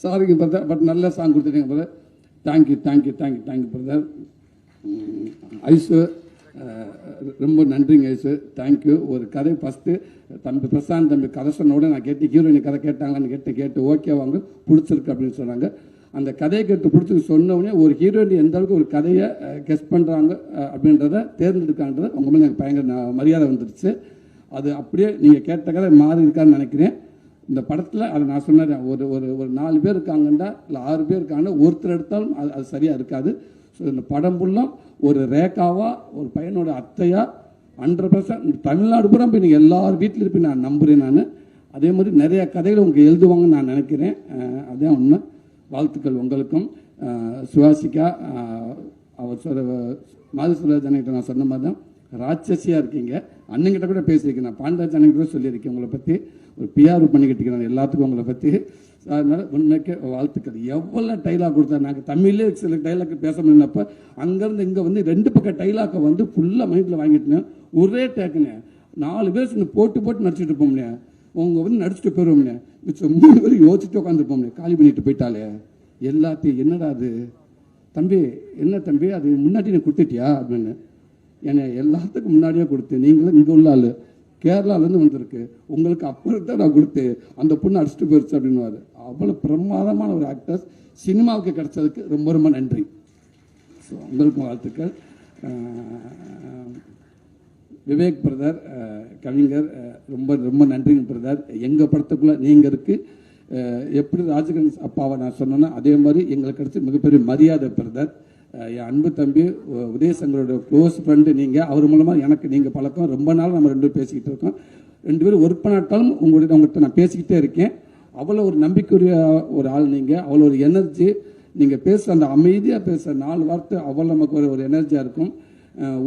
சாரிங்க பிரதர், பட் நல்ல சாங் கொடுத்துட்டீங்க brother. Thank you thank you thank you thank you brother. ஐசு ரொம்ப நன்றிங்க ஐசு, தேங்க்யூ. ஒரு கதை ஃபஸ்ட்டு தம்பி பிரசாந்த் தம்பி கதை சொன்னோட நான் கேட்டு ஹீரோயின் கதை கேட்டாங்களான்னு கேட்டு ஓகே வாங்க பிடிச்சிருக்கு அப்படின்னு சொன்னாங்க. அந்த கதையை கேட்டு பிடிச்சி சொன்னோடனே ஒரு ஹீரோயின் எந்த அளவுக்கு ஒரு கதையை கெஸ் பண்ணுறாங்க அப்படின்றத தேர்ந்தெடுக்கான்றது அவங்க மேலே எனக்கு பயங்கர மரியாதை வந்துடுச்சு. அது அப்படியே நீங்கள் கேட்ட கதை மாறி இருக்கான்னு நினைக்கிறேன். இந்த படத்தில் அதை நான் சொன்னேன், ஒரு ஒரு 4 பேர் இருக்காங்கன்னா இல்லை 6 பேர் இருக்காங்கன்னா ஒருத்தர் எடுத்தாலும் அது சரியாக இருக்காது. ஸோ இந்த படம் ஃபுல்லும் ஒரு ரேகாவாக, ஒரு பையனோட அத்தையாக, 100% தமிழ்நாடு பூரா போய் நீங்கள் எல்லார் வீட்டில் இருப்பேன் நான் நம்புகிறேன். நான் அதே மாதிரி நிறைய கதைகளை உங்களுக்கு எழுதுவாங்கன்னு நான் நினைக்கிறேன். அதே உண்மை. வாழ்த்துக்கள் உங்களுக்கும். சுவாசிகா அவர் சொல்ல மாதசுராஜ் அண்ணகிட்ட நான் சொன்ன மாதிரி தான் ராட்சசியாக இருக்கீங்க. அண்ணங்கிட்ட கூட பேசியிருக்கேன். நான் பாண்டராஜ் அண்ணங்கிட்ட கூட சொல்லியிருக்கேன் உங்களை பற்றி. ஒரு பிஆர் பண்ணிக்கிட்டு இருக்கேன் எல்லாத்துக்கும் உங்களை பற்றி. அதனால் உண்மைக்கு வாழ்த்துக்கள். எவ்வளோ டைலாக் கொடுத்தா நாங்கள் தமிழ்லேயே சில டைலாக் பேச முடியலப்போ அங்கேருந்து இங்கே வந்து 2 பக்கம் டைலாக்கை வந்து ஃபுல்லாக மைண்டில் வாங்கிட்டுனேன். ஒரே டேக்குனே 4 பேர் சேர்ந்து போட்டு நடிச்சுட்டு இருப்போம்னே. உங்க வந்து நடிச்சுட்டு போயிடுவோம்னே. மிச்சம் 3 பேர் யோசிச்சுட்டு உட்காந்துருப்போம்னே. காலி பண்ணிட்டு போயிட்டாலே எல்லாத்தையும். என்னடா அது தம்பி, என்ன தம்பி அது முன்னாடி நீ கொடுத்துட்டியா அப்படின்னு. என்னை எல்லாத்துக்கும் முன்னாடியே கொடுத்து, நீங்களும் இங்கே உள்ள ஆள் கேரளாலேருந்து வந்திருக்கு, உங்களுக்கு அப்புறம் தான் நான் கொடுத்து அந்த பொண்ணு அடிச்சுட்டு போயிடுச்சு அப்படின்னு. அவ்வளோ பிரமாதமான ஒரு ஆக்டர்ஸ் சினிமாவுக்கு கிடைச்சதுக்கு ரொம்ப ரொம்ப நன்றி. ஸோ உங்களுக்கும் வாழ்த்துக்கள். விவேக் பிரதர் கவிஞர், ரொம்ப ரொம்ப நன்றிங்க பிரதர். எங்கள் படத்துக்குள்ளே நீங்கள் இருக்குது. எப்படி ராஜகணேஷ் அப்பாவை நான் சொன்னேன்னா அதே மாதிரி எங்களுக்கு கிடைச்ச மிகப்பெரிய மரியாதை பிரதர். என் அன்பு தம்பி உதயசங்கரோட க்ளோஸ் ஃப்ரெண்டு நீங்கள். அவர் மூலமாக எனக்கு நீங்கள் பழக்கம். ரொம்ப நாள் நம்ம 2 பேரும் பேசிக்கிட்டு இருக்கோம். 2 பேரும் ஒர்க் பண்ணாட்டாலும் உங்கள்கிட்ட நான் பேசிக்கிட்டே இருக்கேன். அவ்வளோ ஒரு நம்பிக்கையுரிய ஒரு ஆள் நீங்கள். அவ்வளோ ஒரு எனர்ஜி. நீங்கள் பேசுகிற அந்த அமைதியாக பேசுகிற 4 வார்த்தை அவ்வளோ நமக்கு ஒரு எனர்ஜியாக இருக்கும்.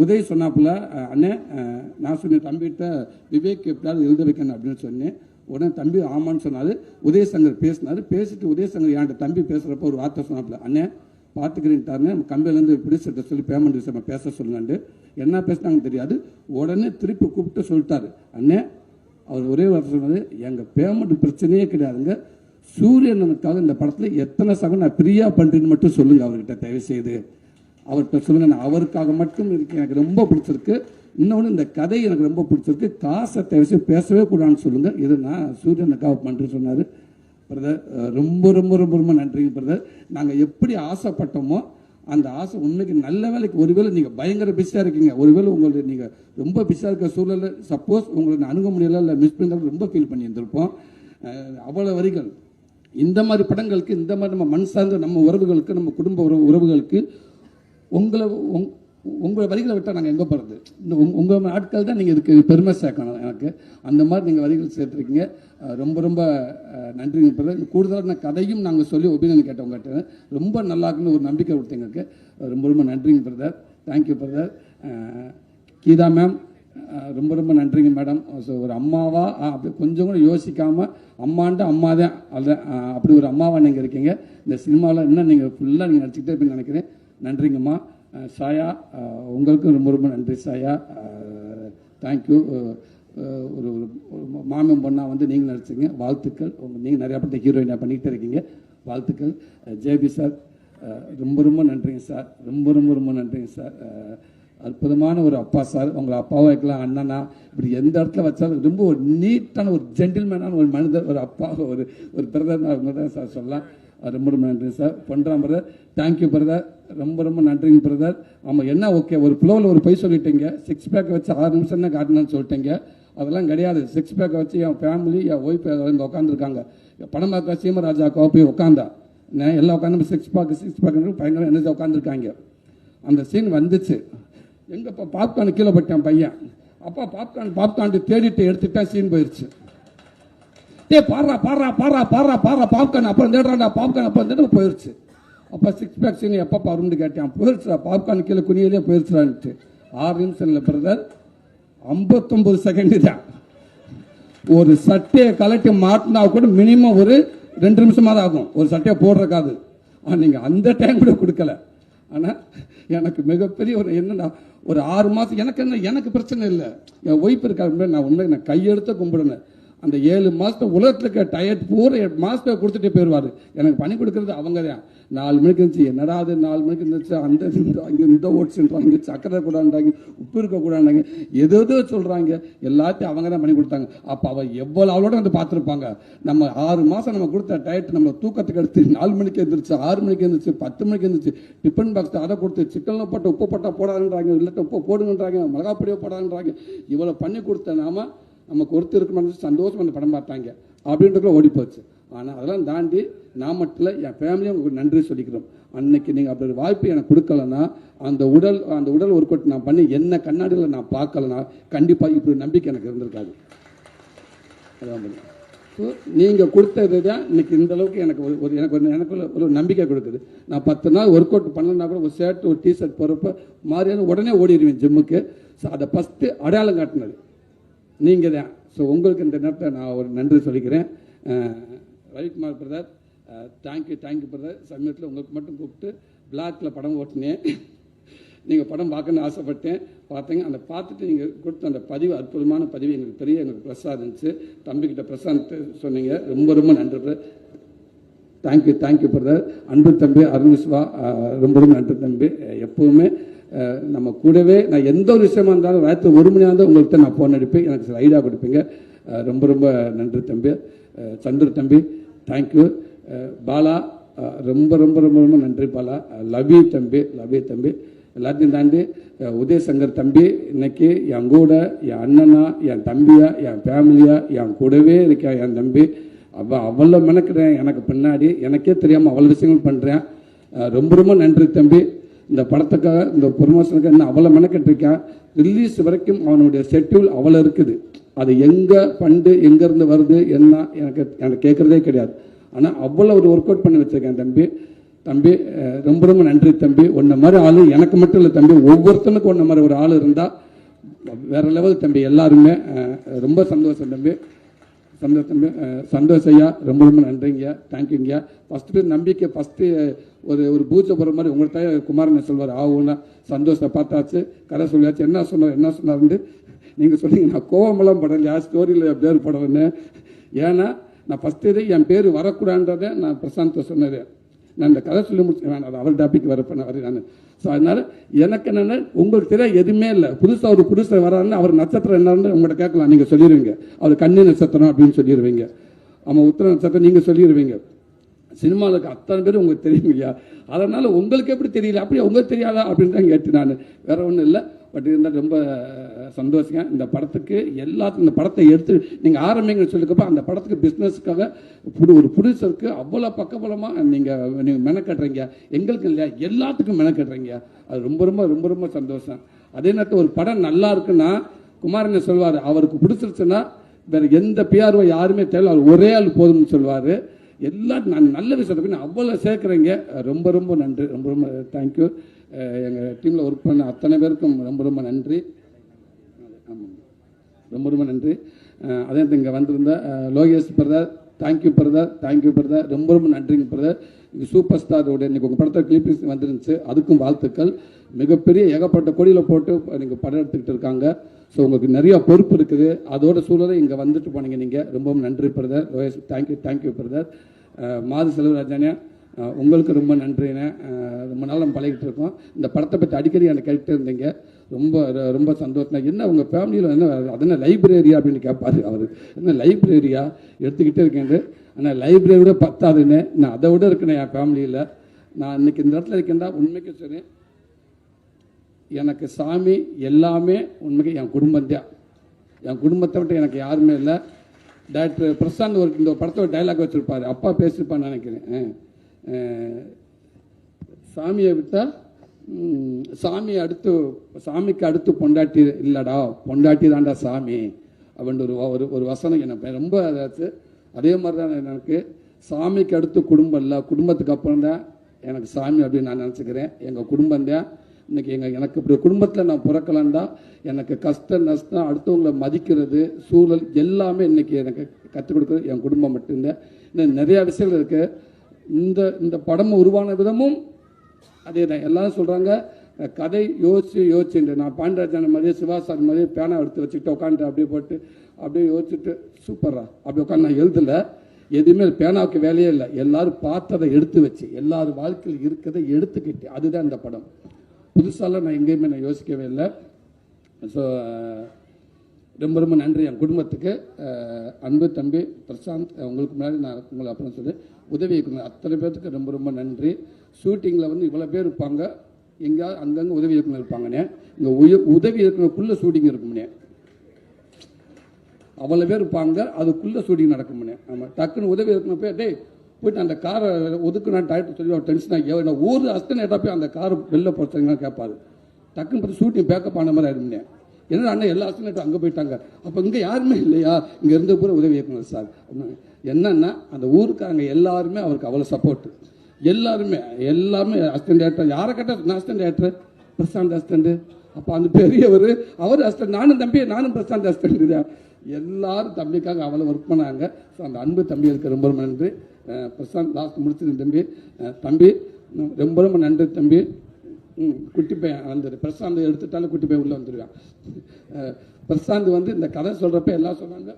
உதய் சொன்னாப்புல, அண்ணே நான் சொன்னேன் தம்பிகிட்ட விவேக் எப்படியாவது எழுத வைக்கணும் அப்படின்னு சொன்னேன். உடனே தம்பி ஆமான்னு சொன்னார். உதயசங்கர் பேசினார். பேசிட்டு உதயசங்கர் என்கிட்ட தம்பி பேசுகிறப்ப ஒரு வார்த்தை சொன்னாப்புல, அண்ணே பார்த்துக்கிறேன்ட்டாருன்னு கம்பெனிலேருந்து பிடிச்சிட்ட சொல்லி பேமெண்ட் விஷயமா பேச சொல்லுங்கண்டு. என்ன பேசினாங்கன்னு தெரியாது. உடனே திருப்பி கூப்பிட்டு சொல்லிட்டாரு, அண்ணே அவர் ஒரே வார்த்தை சொன்னது, எங்கள் பேமெண்ட் பிரச்சனையே கிடையாதுங்க, சூரியனுக்காக இந்த படத்தில் எத்தனை சகம் நான் ஃப்ரீயாக பண்ணுறேன்னு மட்டும் சொல்லுங்கள் அவர்கிட்ட தயவு செய்து. அவர்கிட்ட சொல்லுங்கள், நான் அவருக்காக மட்டும் இருக்கு, எனக்கு ரொம்ப பிடிச்சிருக்கு. இன்னொன்று இந்த கதை எனக்கு ரொம்ப பிடிச்சிருக்கு, காசை தயவு செய்து பேசவே கூடாதுன்னு சொல்லுங்கள், இது நான் சூரியனுக்காக பண்ணுறேன்னு சொன்னார். பிரதர் ரொம்ப ரொம்ப ரொம்ப ரொம்ப நன்றிங்க பிரதர். நாங்கள் எப்படி ஆசைப்பட்டோமோ அந்த ஆசை உண்மைக்கு நல்ல வேலைக்கு. ஒருவேளை நீங்கள் பயங்கர பிஸியாக இருக்கீங்க, ஒருவேளை உங்களுக்கு நீங்கள் ரொம்ப பிஸியாக இருக்க சூழலில் சப்போஸ் உங்களுக்கு அணுக முடியல, இல்லை மிஸ் பண்ணாலும் ரொம்ப ஃபீல் பண்ணியிருந்திருப்போம். அவ்வளோ வரிகள். இந்த மாதிரி படங்களுக்கு, இந்த மாதிரி நம்ம மண் சார்ந்த நம்ம உறவுகளுக்கு, நம்ம குடும்ப உறவுகளுக்கு உங்களை வரிகளை விட்டால் நாங்கள் எங்கே போகிறது? இந்த உங்கள் ஆட்கள் தான் நீங்கள் இதுக்கு பெருமை சேர்க்கணும். எனக்கு அந்த மாதிரி நீங்கள் வரிகள் சேர்த்துருக்கீங்க. ரொம்ப ரொம்ப நன்றிங்க பிரதர். கூடுதலான கதையும் நாங்கள் சொல்லி ஒப்பீனியன் கேட்டவங்க ரொம்ப நல்லா இருக்குன்னு ஒரு நம்பிக்கை கொடுத்தீங்களுக்கு ரொம்ப ரொம்ப நன்றிங்க brother. Thank you brother. Geetha ma'am ரொம்ப ரொம்ப நன்றிங்க மேடம். ஸோ ஒரு அம்மாவா அப்படி கொஞ்சம் கூட யோசிக்காமல் அம்மாண்ட அம்மா தான் அப்படி ஒரு அம்மாவாக நீங்கள் இருக்கீங்க. இந்த சினிமாவில் இன்னும் நீங்கள் ஃபுல்லாக நீங்கள் நடிச்சுக்கிட்டே இருப்பீங்கன்னு நினைக்கிறேன். நன்றிங்கம்மா. சாயா உங்களுக்கும் ரொம்ப ரொம்ப நன்றி சாயா. தேங்க்யூ. ஒரு மாமன் பொண்ணா வந்து நீங்கள் நடிச்சிங்க, வாழ்த்துக்கள். நீங்கள் நிறையா பட்ட ஹீரோயினாக பண்ணிக்கிட்டே இருக்கீங்க, வாழ்த்துக்கள். ஜேபி சார் ரொம்ப ரொம்ப நன்றிங்க சார். ரொம்ப ரொம்ப ரொம்ப நன்றிங்க சார். அற்புதமான ஒரு அப்பா சார். உங்களை அப்பாவை வைக்கலாம், அண்ணனா, இப்படி எந்த இடத்துல வச்சாலும் ரொம்ப ஒரு நீட்டான ஒரு ஜென்டில்மேனான ஒரு மனிதர், ஒரு அப்பா, ஒரு பிரதர் அவங்க தான் சார் சொல்லலாம். ரொம்ப ரொம்ப நன்றி சார். பண்ணுறான் பிரதர். Thank you brother. ரொம்ப ரொம்ப நன்றிங்க பிரதர். ஆமாம், என்ன ஓகே ஒரு ஃப்ளோவில் ஒரு பொய் சொல்லிட்டீங்க. 6 பேக்கை வச்சு 6 நிமிஷம் தான் காட்டினேன்னு சொல்லிட்டீங்க. அதெல்லாம் கிடையாது. 6 பேக்கை வச்சு என் ஃபேமிலி, என் ஒய்ஃப் இங்கே உட்காந்துருக்காங்க. படம் பார்க்க சீமராஜா போய் உட்காந்தா எல்லாம் உட்காந்து 6 பேக்கு பயங்கர எனர்ஜி உட்காந்துருக்காங்க. அந்த சீன் வந்துச்சு. எங்கப்பா பாப்கார்ன் கீழே போட்டான் பையன். அப்பா பாப்கார்ன் தேடிட்டு எடுத்துட்டான், சீன் போயிடுச்சு. பாடுறா பாப்கார்ன் அப்புறம் தேடுறாண்டா, பாப்கார்ன் அப்புறம் தேட போயிடுச்சு. அப்போ 6 பேக் சீன் எப்போ பாருன்னு கேட்டான். போயிடுச்சுடா, பாப்கார்ன் கீழே குனியிலே போயிடுச்சுடான்ட்டு. 6 நிமிஷம் இல்லை பிரதர், 59 செகண்டு தான். ஒரு சட்டையை கலட்டி மாட்டினா கூட மினிமம் ஒரு 2 நிமிஷமாக தான் ஆகும் ஒரு சட்டையை போடுறக்காது. ஆனால் நீங்கள் அந்த டைம் கூட கொடுக்கல. ஆனால் எனக்கு மிகப்பெரிய ஒரு என்னன்னா, ஒரு 6 மாதம் எனக்கு பிரச்சனை இல்லை. என் ஒய்ஃப் இருக்காங்க, நான் உண்மை நான் கையெடுத்து கும்பிடுனேன். அந்த 7 மாதத்தை உலகத்தில் இருக்க டயர்ட் பூரா 8 மாதத்தை கொடுத்துட்டு போயிடுவார். எனக்கு பண்ணி கொடுக்குறது அவங்க தான். 4 மணிக்கு இருந்துச்சு, என்னடா அது 4 மணிக்கு இருந்துச்சு, அந்த அங்கே இந்த ஓட்ஸ்ன்றாங்க, சக்கரை கூடாண்டாங்க, உப்பு இருக்கக்கூடாண்டாங்க, எதோ சொல்கிறாங்க, எல்லாத்தையும் அவங்க தான் பண்ணி கொடுத்தாங்க. அப்போ அவள் எவ்வளோ அவளோட வந்து பார்த்துருப்பாங்க. நம்ம 6 மாதம் நம்ம கொடுத்த டயட் நம்மளை தூக்கத்துக்கு எடுத்து 4 மணிக்கு எழுந்திரிச்சு, 6 மணிக்கு எழுந்திரிச்சு, 10 மணிக்கு எழுந்திரிச்சு, டிஃபன் பாக்ஸ் அதை கொடுத்து சிக்கனில் போட்டு உப்பு போட்டால் போடாதுன்றாங்க, இல்லாட்ட உப்பு போடுங்கன்றாங்க, மிளகாப்பொடியோ போடாதுன்றாங்க. இவ்வளோ பண்ணி கொடுத்த நமக்கு ஒருத்தர் இருக்கணும்னு சந்தோஷம் அந்த படம் பார்த்தாங்க அப்படின்றதுக்குள்ள ஓடி போச்சு. ஆனால் அதெல்லாம் தாண்டி நான் மட்டும் இல்லை, என் ஃபேமிலியும் உங்களுக்கு நன்றி சொல்லிக்கிறோம். அன்னைக்கு நீங்கள் அப்படி ஒரு வாய்ப்பு எனக்கு கொடுக்கலன்னா, அந்த உடல் ஒர்க் அவுட் நான் பண்ணி என்ன கண்ணாடியில் நான் பார்க்கலன்னா கண்டிப்பாக இப்படி நம்பிக்கை எனக்கு இருந்திருக்காது. அதான் பண்ணி ஸோ நீங்கள் கொடுத்தது தான் இன்னைக்கு இந்த அளவுக்கு எனக்கு ஒரு நம்பிக்கை கொடுக்குது. நான் 10 நாள் ஒர்க் அவுட் பண்ணலன்னா கூட ஒரு ஷர்ட் ஒரு டிஷர்ட் போகிறப்ப மாறியான உடனே ஓடிடுவேன் ஜிம்முக்கு. ஸோ அதை ஃபஸ்ட்டு அடையாளம் காட்டினது நீங்கள் தான். ஸோ உங்களுக்கு இந்த நேரத்தை நான் ஒரு நன்றி சொல்லிக்கிறேன். Ravikumar brother, thank you brother. சமயத்தில் உங்களுக்கு மட்டும் கூப்பிட்டு பிளாக்ல படம் ஓட்டினேன். நீங்கள் படம் பார்க்கணுன்னு ஆசைப்பட்டேன், பார்த்தீங்க. அந்த பார்த்துட்டு நீங்கள் கொடுத்த அந்த பதிவு, அற்புதமான பதிவு எங்களுக்கு ப்ளஸ்ஸாக இருந்துச்சு. தம்பிக்கிட்ட பிரசாந்த் சொன்னீங்க, ரொம்ப நன்றி பிரதர். Thank you brother. அன்பு தம்பி அருண் விஸ்வா, ரொம்ப நன்றி தம்பி. எப்போவுமே நம்ம கூடவே நான் எந்த ஒரு விஷயமா இருந்தாலும் ராத்திரி 1 மணி இருந்தால் உங்கள்கிட்ட நான் ஃபோன் அடிப்பேன், எனக்கு சில ஐடியா கொடுப்பீங்க. ரொம்ப நன்றி தம்பி. சந்திர தம்பி தேங்க்யூ. பாலா, ரொம்ப நன்றி பாலா. லவ் யூ தம்பி. எல்லாத்தையும் தாண்டி உதயசங்கர் தம்பி, இன்னைக்கு என் கூட என் அண்ணனா, என் தம்பியா, என் ஃபேமிலியா, என் கூடவே இருக்கா என் தம்பி. அவ்வளோ மெனக்கிறேன் எனக்கு பின்னாடி, எனக்கே தெரியாமல் அவ்வளோ விஷயங்கள் பண்ணுறேன். ரொம்ப நன்றி தம்பி. இந்த படத்துக்காக, இந்த ப்ரொமோஷனுக்கு என்ன அவ்வளோ மெனக்கிட்டிருக்கேன். ரிலீஸ் வரைக்கும் அவனுடைய ஷெட்யூல் அவ்வளோ இருக்குது. அது எங்கே ஃபண்டு எங்கேருந்து வருது என்ன எனக்கு கேட்குறதே கிடையாது. ஆனால் அவ்வளோ ஒரு ஒர்க் அவுட் பண்ணி வச்சுருக்கேன் தம்பி. ரொம்ப நன்றி தம்பி. உன்ன மாதிரி ஆள் எனக்கு மட்டும் இல்லை தம்பி, ஒவ்வொருத்தனுக்கும் உன்ன மாதிரி ஒரு ஆள் இருந்தால் வேற லெவல் தம்பி. எல்லாருமே ரொம்ப சந்தோஷம் தம்பி. சந்தோஷையா, ரொம்ப நன்றிங்க. தேங்க்யூங்க. ஃபஸ்ட்டு நம்பிக்கை, ஃபஸ்ட்டு ஒரு பூஜை போகிற மாதிரி உங்கள்கிட்ட குமாரன் சொல்வார். ஆகும்னா சந்தோஷத்தை பார்த்தாச்சு, கதை சொல்லியாச்சு. என்ன சொன்னார்ன்னு நீங்கள் சொன்னீங்க. நான் கோவமெல்லாம் படலையா, ஸ்டோரியில் பேர் படலன்னு. ஏன்னா நான் ஃபஸ்ட்டு இது என் பேர் வரக்கூடாதுன்றதை நான் பிரசாந்தை சொன்னது. நான் இந்த கதை சொல்லி முடிச்சேன், அது அவர் டாபிக் வரப்பேன் நான். ஸோ அதனால் எனக்கு என்னென்ன உங்களுக்கு தெரியாது எதுவுமே இல்லை. புதுசாக ஒரு புதுசாக வராருன்னு அவர் நட்சத்திரம் என்னன்னு உங்கள்கிட்ட கேட்கலாம், நீங்கள் சொல்லிடுவீங்க. அவர் கன்னி நட்சத்திரம் அப்படின்னு சொல்லிடுவீங்க. ஆமாம், உத்திர நட்சத்திரம் நீங்கள் சொல்லிடுவீங்க. சினிமாவுக்கு அத்தனை பேர் உங்களுக்கு தெரியுங்கய்யா. அதனால் உங்களுக்கு எப்படி தெரியல, அப்படியே உங்களுக்கு தெரியாதா அப்படின்னு தான் கேட்டு நான். வேற ஒன்றும் இல்லை. பட் இருந்தால் ரொம்ப சந்தோஷங்க. இந்த படத்துக்கு எல்லாத்துக்கும் இந்த படத்தை எடுத்து நீங்கள் ஆரம்பிங்கன்னு சொல்லிக்கப்போ அந்த படத்துக்கு பிஸ்னஸுக்காக ஒரு ப்ரொடியூசருக்கு அவ்வளோ பக்கபலமாக நீங்கள் மெனக்கட்டுறீங்க. எங்களுக்கு இல்லையா, எல்லாத்துக்கும் மெனக்கட்டுறீங்க. அது ரொம்ப சந்தோஷம். அதே நேரத்தில் ஒரு படம் நல்லா இருக்குன்னா குமாரன் சொல்வார், அவருக்கு பிடிச்சிருச்சுன்னா வேற எந்த பிஆர்ஓ யாருமே தேவை, அவர் ஒரே ஆள் போதும்னு சொல்வார். எல்லாரும் நான் நல்ல விஷயத்தை போய் அவ்வளோ சேர்க்குறீங்க. ரொம்ப நன்றி. ரொம்ப தேங்க்யூ. எங்கள் டீமில் ஒர்க் பண்ண அத்தனை பேருக்கும் ரொம்ப நன்றி. ரொம்ப நன்றி. அதே இங்கே வந்திருந்த லோகேஷ் பிரதர், தேங்க்யூ பிரதர். ரொம்ப நன்றிங்க பிரதர். இது சூப்பர் ஸ்டாரோட இன்றைக்கி உங்கள் படத்தை கிளிப்பிஸ் வந்துருந்துச்சு, அதுக்கும் வாழ்த்துக்கள். மிகப்பெரிய ஏகப்பட்ட கொடியில் போட்டு நீங்கள் படம் எடுத்துக்கிட்டு இருக்காங்க. ஸோ உங்களுக்கு நிறையா பொறுப்பு இருக்குது. அதோட சூழலை இங்கே வந்துட்டு போனீங்க நீங்கள். ரொம்ப நன்றி பிரதர். Lokesh thank you brother. மாது செல்வராஜனே, உங்களுக்கு ரொம்ப நன்றிண்ணே. ரொம்ப நாள் நம்ம பழகிட்டு இருக்கோம். இந்த படத்தை பற்றி அடிக்கடி எனக்கு கேட்டுட்டு இருந்தீங்க. ரொம்ப சந்தோஷம். என்ன உங்கள் ஃபேமிலியில் என்ன அது என்ன லைப்ரரியா அப்படின்னு கேட்பாரு அவர். என்ன லைப்ரரியா எடுத்துக்கிட்டே இருக்கேன். ஆனால் லைப்ரரியோட பத்தாதுன்னு நான் அதை விட இருக்கேன் என் ஃபேமிலியில். நான் இன்னைக்கு இந்த இடத்துல இருக்கேன்டா உண்மைக்கு சரி, எனக்கு சாமி எல்லாமே உண்மைக்கு என் குடும்பம்தான். என் குடும்பத்தை விட்டு எனக்கு யாருமே இல்லை. டாக்டர் பிரசாந்த் இந்த படத்தை டைலாக் வச்சுருப்பார், அப்பா பேசியிருப்பான்னு நினைக்கிறேன். சாமியை விட்டால் சாமிக்கு அடுத்து பொண்டாட்டி இல்லைடா, பொண்டாட்டி தான்டா சாமி அப்படின்ட்டு ஒரு வசனம் எனக்கு ரொம்ப அதாச்சு. அதே மாதிரி தான் எனக்கு சாமிக்கு அடுத்து குடும்பம் இல்லை, குடும்பத்துக்கு அப்புறம் தான் எனக்கு சாமி அப்படின்னு நான் நினச்சிக்கிறேன். எங்கள் குடும்பம் தான் இன்றைக்கி எனக்கு இப்படி குடும்பத்தில் நான் பிறக்கலான்டா எனக்கு கஷ்டம் நஷ்டம் அடுத்தவங்களை மதிக்கிறது சூழல் எல்லாமே இன்றைக்கி எனக்கு கற்றுக் கொடுக்குறது என் குடும்பம் மட்டும்தான். இன்னும் நிறையா விஷயங்கள் இருக்குது. இந்த படம் உருவான விதமும் அதே தான். எல்லாரும் சொல்கிறாங்க கதை யோசிச்சுட்டு நான் பாண்டியராஜன் மாதிரியே சிவாசார் மாதிரியே பேனா எடுத்து வச்சுக்கிட்டு உட்காந்துட்டு அப்படியே போட்டு அப்படியே யோசிச்சுட்டு சூப்பரா அப்படி உட்காந்து நான் எழுதலை. எதுவுமே பேனாவுக்கு வேலையே இல்லை. எல்லாரும் பார்த்ததை எடுத்து வச்சு எல்லாரும் வாழ்க்கையில் இருக்கிறதை எடுத்துக்கிட்டு அதுதான் இந்த படம். புதுசாலாம் நான் எங்கேயுமே நான் யோசிக்கவே இல்லை. ஸோ ரொம்ப நன்றி என் குடும்பத்துக்கு. அன்பு தம்பி பிரசாந்த், உங்களுக்கு முன்னாடி நான் உங்களை அப்புறம் சொல்லி உதவி இயக்குனர் அத்தனை பேர்த்துக்கு ரொம்ப நன்றி. ஷூட்டிங்கில் இவ்வளோ பேர் இருப்பாங்க, எங்கேயாவது அங்கங்கே உதவி இயக்குனர் இருப்பாங்கண்ணே. இங்கே உதவி இயக்குனருக்குள்ளே ஷூட்டிங் இருக்கும்னே. அவ்வளோ பேர் இருப்பாங்க, அதுக்குள்ளே ஷூட்டிங் நடக்கும்னே. ஆமாம், டக்குன்னு உதவி இருக்கணும் போய் டேய் போயிட்டு அந்த காரை ஒதுக்கு நான் டைரக்டர் சொல்லி ஒரு டென்ஷன் ஆகி ஒரு அஸ்டனேட்டாக போய் அந்த கார் வெளில போகிறீங்கன்னா கேட்பாரு. டக்குன்னு பார்த்து ஷூட்டிங் பேக்கப் ஆன மாதிரி ஆகிடும்னே. என்னடா அண்ணன் எல்லா அஸ்டனேட்டும் அங்கே போயிட்டாங்க, அப்போ இங்கே யாருமே இல்லையா, இங்கே இருந்த பூரா உதவி இயக்குனர் சார். என்னன்னா அந்த ஊருக்காரங்க எல்லாருமே அவருக்கு அவ்வளோ சப்போர்ட்டு. எல்லாருமே அசிஸ்டன்ட் டேரக்டர், யாரை கேட்டால் நான் அசிஸ்டன்ட் டேரக்டர், பிரசாந்த் அசிஸ்டன்ட், அப்போ அந்த பெரியவர் அவர் அசிஸ்டன்ட், நானும் பிரசாந்த் அசிஸ்டன்ட் தான். எல்லாரும் தம்பிக்காக அவ்வளோ ஒர்க் பண்ணாங்க. ஸோ அந்த அன்பு தம்பி இருக்க ரொம்ப ரொம்ப நன்றி. பிரசாந்த் லாஸ்ட் முடிச்சிருக்கு தம்பி ரொம்ப ரொம்ப நன்றி தம்பி. குட்டி பையன் வந்துடு, பிரசாந்த் எடுத்துட்டாலும் குட்டி பையன் உள்ளே வந்துடுவான். பிரசாந்த் வந்து இந்த கதை சொல்கிறப்ப எல்லாம் சொன்னாங்க,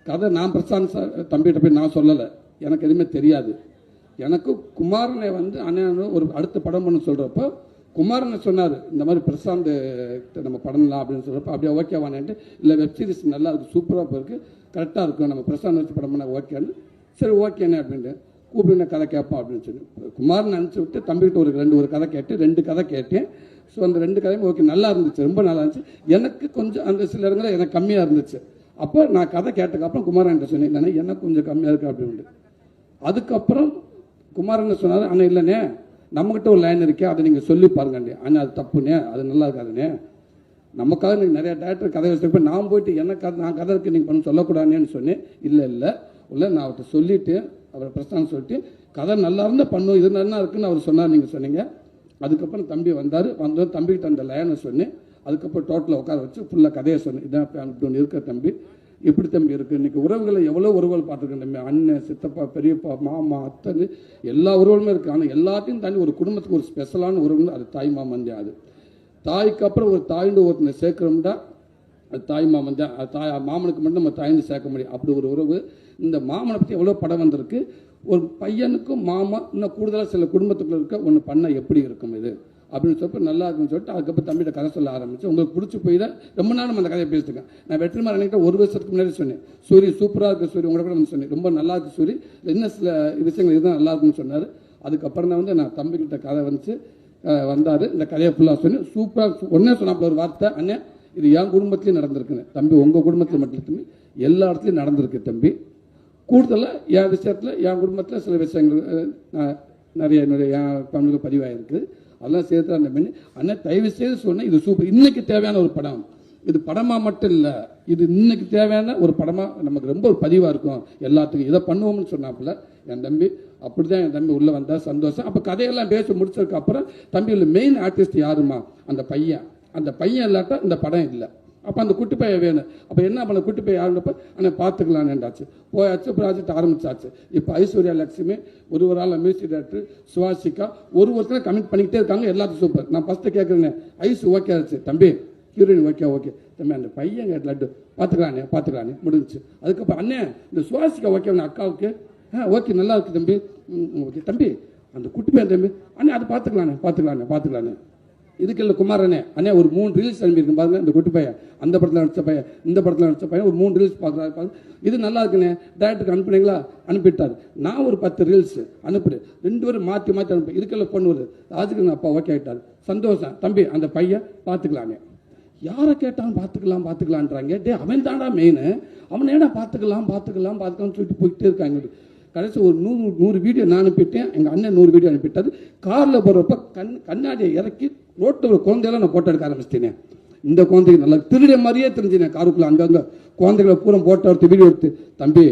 கதை நான் பிரசாந்த் சார் தம்பிகிட்ட போய் நான் சொல்லலை, எனக்கு எதுவுமே தெரியாது. எனக்கு குமாரனை வந்து அண்ணன் ஒரு அடுத்த படம் பண்ண சொல்கிறப்போ குமாரனை சொன்னார், இந்த மாதிரி பிரசாந்த் நம்ம படம்லாம் அப்படின்னு சொல்கிறப்ப அப்படியே ஓகேவானேன்ட்டு, இல்லை வெப்சீரிஸ் நல்லா இருக்குது, சூப்பராக இருக்குது, கரெக்டாக இருக்கும், நம்ம பிரசாந்த் வச்சு படம் பண்ண ஓகேன்னு. சரி ஓகேண்ணே அப்படின்ட்டு கூப்பிடுன கதை கேட்போம் அப்படின்னு சொல்லி குமாரன் அனுப்பிச்சி விட்டு தம்பிகிட்ட ஒரு கதை கேட்டு 2 கதை கேட்டேன். ஸோ அந்த 2 கதையும் ஓகே நல்லா இருந்துச்சு, ரொம்ப நல்லா இருந்துச்சு. எனக்கு கொஞ்சம் அந்த சில இடங்களில் எனக்கு கம்மியாக இருந்துச்சு. அப்போ நான் கதை கேட்டதுக்கப்புறம் குமாரன்கிட்ட சொன்னேன், எனக்கு கொஞ்சம் கம்மியாக இருக்குது அப்படின்ட்டு. அதுக்கப்புறம் குமாரன் சொன்னார், அண்ணா இல்லைண்ணே நம்மகிட்ட ஒரு லைன் இருக்கே, அதை நீங்கள் சொல்லி பாருங்கண்ணே. அண்ணா அது தப்புண்ணே, அது நல்லா இருக்காதுண்ணே, நமக்காக நீங்கள் நிறைய டேரக்டர் கதை வச்சுருப்ப நான் போயிட்டு நான் கதை இருக்கு நீங்கள் பண்ண சொல்லக்கூடாதுன்னு சொன்னேன். இல்லை நான் அவர்கிட்ட சொல்லிவிட்டு அவரை பிரச்சனை சொல்லிட்டு கதை நல்லா இருந்தால் பண்ணும், இது நல்லா இருக்குன்னு அவர் சொன்னார், நீங்கள் சொன்னீங்க. அதுக்கப்புறம் தம்பி வந்தோம் தம்பிக்கிட்ட அந்த லைனை சொன்னேன். அதுக்கப்புறம் டோட்டலில் உட்கார வச்சு ஃபுல்லாக கதையை சொன்னேன். இதான் இப்படி ஒன்று இருக்க தம்பி, எப்படி தம்பி இருக்குது, இன்றைக்கி உறவுகளை எவ்வளோ உறவுகள் பார்த்துருக்கேன் தம்பி, அண்ணன் சித்தப்பா பெரியப்பா மாமா அத்தனை எல்லா உறவுகளுமே இருக்குது. ஆனால் எல்லாத்தையும் தாண்டி ஒரு குடும்பத்துக்கு ஒரு ஸ்பெஷலான உறவுன்னு அது தாய் மாமன் தான். அது தாய்க்கு அப்புறம் ஒரு தாய்ந்து ஒருத்தனை சேர்க்கணும்னா அது தாய் மாமன் தான். அது மாமனுக்கு மட்டும் நம்ம தாய்ந்து சேர்க்க முடியும், அப்படி ஒரு உறவு. இந்த மாமனை பற்றி எவ்வளோ படம் வந்திருக்கு. ஒரு பையனுக்கும் மாமா இன்னும் கூடுதலாக சில குடும்பத்துக்குள்ள இருக்க ஒன்று பண்ண எப்படி இருக்கும் இது அப்படின்னு சொல்லிட்டு நல்லா இருக்குன்னு சொல்லிட்டு அதுக்கப்புறம் தம்பிகிட்ட கதை சொல்ல ஆரம்பிச்சு. உங்களுக்கு பிடிச்சி போய் தான் ரொம்ப நாள் அந்த கதையை பேசிட்டுருக்கேன். நான் வெற்றிமாறன் அன்னைக்கு 1 வருஷத்துக்கு முன்னாடி சொன்னேன், சூரி சூப்பராக இருக்குது சூரி, உங்களை கூட சொன்னேன் ரொம்ப நல்லா இருக்குது சூரி, இன்னும் சில விஷயங்கள் இதுதான் நல்லா இருக்குன்னு சொன்னார். அதுக்கப்புறம் தான் வந்து நான் தம்பிக்கிட்ட கதை வந்துச்சு வந்தார், இந்த கதையை ஃபுல்லாக சொல்லி சூப்பராக ஒன்றே சொன்னாப்புல ஒரு வார்த்தை, அண்ணன் இது என் குடும்பத்துலேயும் நடந்திருக்குன்னு. தம்பி உங்கள் குடும்பத்தில் மட்டும் எல்லா இடத்துலையும் நடந்திருக்கு தம்பி. கூடுதலாக என் விஷயத்தில் என் குடும்பத்தில் சில விஷயங்கள் நிறைய என் ஃபேமிலிக்கு பதிவாகிருக்கு, அதெல்லாம் சேர்த்து அந்த பண்ணி அண்ணன் தயவு செய்து சொன்னேன், இது சூப்பர், இன்னைக்கு தேவையான ஒரு படம், இது படமாக மட்டும் இல்லை, இது இன்னைக்கு தேவையான ஒரு படமாக நமக்கு ரொம்ப ஒரு பதிவாக இருக்கும் எல்லாத்துக்கும், இதை பண்ணுவோம்னு சொன்னாப்புல என் தம்பி. அப்படி தான் என் தம்பி உள்ளே வந்தால் சந்தோஷம். அப்போ கதையெல்லாம் பேசி முடிச்சதுக்கு அப்புறம் தம்பியில் மெயின் ஆர்டிஸ்ட் யாருமா, அந்த பையன் இல்லாட்டா இந்த படம் இல்லை. அப்போ அந்த குட்டி பையன் வேணும். அப்போ என்ன பண்ண குட்டி பையன் யாருன்றப்ப ஆனால் பார்த்துக்கலான்டாச்சு. போயாச்சு, ப்ராஜெக்ட் ஆரம்பிச்சாச்சு. இப்போ ஐஸ்வர்யா லட்சுமி ஒரு ஆள் மியூசிக் டைரக்டர் சுவாசிகா ஒருத்தர் கமிட் பண்ணிக்கிட்டே இருக்காங்க, எல்லாத்துக்கும் சூப்பர். நான் ஃபஸ்ட்டு கேட்குறேன், ஐஸ் ஓகே ஆச்சு தம்பி, ஹீரோயின் ஓகே தம்பி, அந்த பையன் லட்டு பார்த்துக்கலானே முடிஞ்சிச்சு. அதுக்கப்புறம் அண்ணே இந்த சுவாசிகா ஓகே அக்காவுக்கு ஓகே நல்லா இருக்கு தம்பி, ஓகே தம்பி அந்த குட்டி பையன் தம்பி அண்ணே அது பார்த்துக்கலானே. இதுக்கு இல்லை குமாரண்ணே அண்ணே ஒரு 3 ரீல்ஸ் அனுப்பியிருக்கேன் பாருங்க, இந்த குட்டி பையன் அந்த படத்தில் நடித்த பையன் இந்த படத்தில் நடித்த பையன் ஒரு 3 ரீல்ஸ் பார்க்குறாரு, இது நல்லா இருக்குண்ணே டேரக்டருக்கு அனுப்புனீங்களா, அனுப்பிட்டார். நான் ஒரு 10 ரீல்ஸ் அனுப்புறேன், 2 பேரும் மாற்றி அனுப்பு. இதுக்கெல்லாம் பண்ணுவது ராஜுக்கு அப்பா ஓகே ஆகிட்டார், சந்தோஷம் தம்பி அந்த பையன் பார்த்துக்கலானே. யாரை கேட்டாலும் பார்த்துக்கலான்றாங்க. டே அவன் தாண்டா மெயின், அவனை ஏடா பார்த்துக்கலாம்னு சொல்லிட்டு போயிட்டே இருக்காங்க. கடைசி ஒரு 100 வீடியோ நான் அனுப்பிட்டேன், எங்கள் அண்ணன் 100 வீடியோ அனுப்பிட்டாரு. காரில் போகிறப்ப கண்ணாடியை இறக்கி ரோட்டில் ஒரு குழந்தையெல்லாம் நான் போட்டோ எடுக்க ஆரம்பிச்சிட்டேன். இந்த குழந்தைக்கு நல்லா திருடிய மாதிரியே தெரிஞ்சினேன். காருக்குள்ளே அங்கங்கே குழந்தைகளை பூரா போட்டோ எடுத்து வீடியோ எடுத்து, தம்பி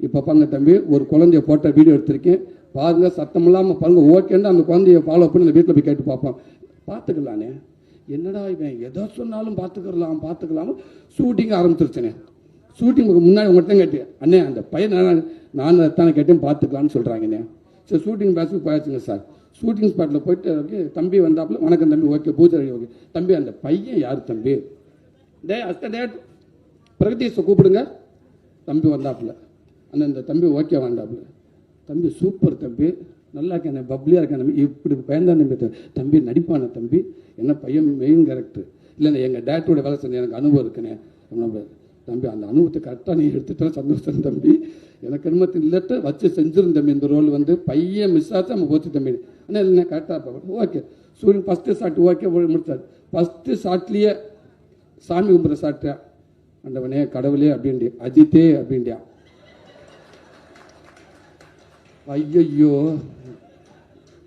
இப்போ பாருங்க தம்பி ஒரு குழந்தைய போட்டோ வீடியோ எடுத்திருக்கேன் பாருங்க, சத்தம் இல்லாமல் பாருங்க, ஓகேன்னா அந்த குழந்தைய ஃபாலோ பண்ணி அந்த வீட்டில் போய் கேட்டு பார்ப்போம். பார்த்துக்கலானே, என்னடா இவன் எதை சொன்னாலும் பார்த்துக்கலாம். ஷூட்டிங் ஆரம்பிச்சிருச்சேனே. ஷூட்டிங்கு முன்னாடி உங்கள்கிட்ட கேட்டேன், அண்ணே அந்த பையன் நான் தானே கேட்டேன் பார்த்துக்கலான்னு சொல்கிறாங்கண்ணே. சரி ஷூட்டிங் பேஸுக்கு போயாச்சுங்க சார். ஷூட்டிங் ஸ்பாட்டில் போயிட்டு தம்பி வந்தாப்புல, வணக்கம் தம்பி ஓகே பூஜை ஓகே தம்பி அந்த பையன் யார் தம்பி, பிரகதீஷை கூப்பிடுங்க. தம்பி வந்தாப்புல, அண்ணன் இந்த தம்பி ஓகே வந்தாப்புல, தம்பி சூப்பர் தம்பி நல்லா இருக்கேன் பப்ளியாக இருக்கேன் தம்பி, இப்படி பயந்தான் தம்பி, தம்பி நடிப்பான தம்பி, என்ன பையன் மெயின் கேரக்டர் இல்லைண்ணே, எங்கள் டேரக்டரோட வேலை செஞ்சேன் எனக்கு அனுபவம் இருக்குண்ணே. தம்பி அந்த அனுபவத்தை கரெக்டாக நீ எடுத்துட்டா சந்தோஷம் தம்பி, எனக்கு அனுமதி இல்லட்ட வச்சு செஞ்சிருந்த தம்பி, இந்த ரோல் வந்து பையன் மிஸ் ஆச்சு நம்ம போச்சு தம்பி. ஆனால் இல்லைண்ணே கரெக்டாக ஓகே. சூரியன் ஃபஸ்ட்டு ஷாட் ஓகே முடிச்சார். ஃபஸ்ட்டு ஷாட்லேயே சாமி கும்பிட்ற ஷாட்டு ஆண்டவனே கடவுளே அப்படின்ட்டு அஜித்தே அப்படின்ட்டியா. ஐயோ,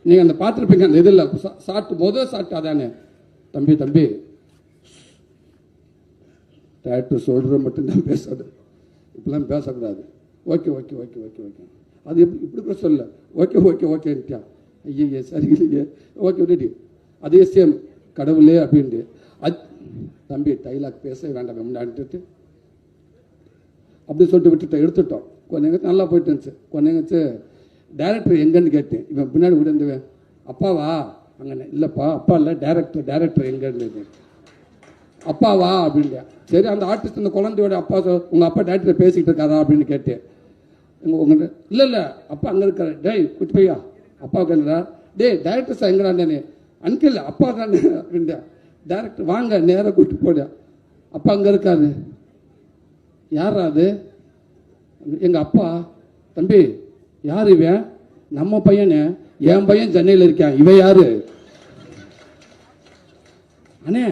நீங்கள் அந்த பார்த்துருப்பீங்க அந்த இதில் சாப்பிட்டு முதல் சாப்பிட்டு அதானே, தம்பி தம்பி டேரக்டர் சொல்கிற மட்டும்தான் பேசாது, இப்படிலாம் பேசக்கூடாது. Okay okay okay okay okay அது இப்படி கூட சொல்ல. ஓகே ஓகே ஓகேன்ட்டியா. ஐயே சரி இல்லையே, ஓகே ரெடி. அதே சேம் கடவுளே அப்படின்ட்டு தம்பி டைலாக் பேச வேண்டாம் முன்னாடிட்டு அப்படி சொல்லிட்டு விட்டுட்டோம், எடுத்துட்டோம். கொஞ்சம் நல்லா போயிட்டு இருந்துச்சு. கொஞ்சம் டேரக்டர் எங்கன்னு கேட்டேன். இவன் பின்னாடி விழுந்துவேன், அப்பாவா அங்கே இல்லைப்பா அப்பா இல்லை டேரக்டர் எங்கன்னு. அப்பாவா அப்படின்ட்டு. சரி அந்த ஆர்டிஸ்ட் அந்த குழந்தையோட அப்பா உங்கள் அப்பா டேரக்டர் பேசிக்கிட்டு இருக்காரா அப்படின்னு கேட்டேன். உங்க இல்லை அப்பா அங்கே இருக்காரு. டேய் குட்டி பையா அப்பா கேட்குறா. டே டேரக்டர் சார் எங்கடாண்டே. அன்கில் அப்பா தானே அப்படின்ட்டா. டேரக்டர் வாங்க நேராக கூப்பிட்டு போட. அப்பா அங்கே இருக்காரு. யாரா அது? எங்கள் அப்பா. தம்பி யார் இவன்? நம்ம பையனே, என் பையன் சென்னையில் இருக்கான். இவன் யாரு? அண்ணே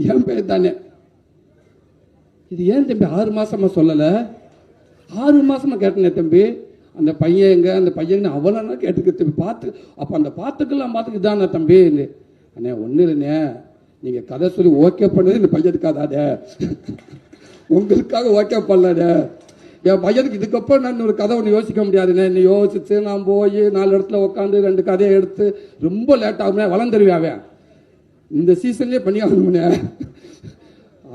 என் பையன் தானே. இது ஏன் தம்பி 6 மாசமா சொல்லலை? 6 மாசமா கேட்டனே தம்பி. அந்த பையன் எங்க, அந்த பையன் அவ்வளோ கேட்டுக்க தம்பி. பார்த்து அப்போ அந்த பார்த்துக்கலாம் பார்த்துக்கு தானே தம்பி. அண்ணே ஒன்றும் இல்லைண்ணே, நீங்கள் கதை சொல்லி ஓகே பண்ணது இந்த பையனுக்காதாடே, உங்களுக்காக ஓகே பண்ணலடே. என் பையனுக்கு இதுக்கப்புறம் நான் ஒரு கதை ஒன்று யோசிக்க முடியாதுண்ணே. இன்னும் யோசிச்சு நான் போய் 4 இடத்துல உட்காந்து 2 கதையை எடுத்து ரொம்ப லேட் ஆகும்னே. வளர்ந்துருவியாவேன் இந்த சீசன்லேயே பண்ணி ஆகணும்னே.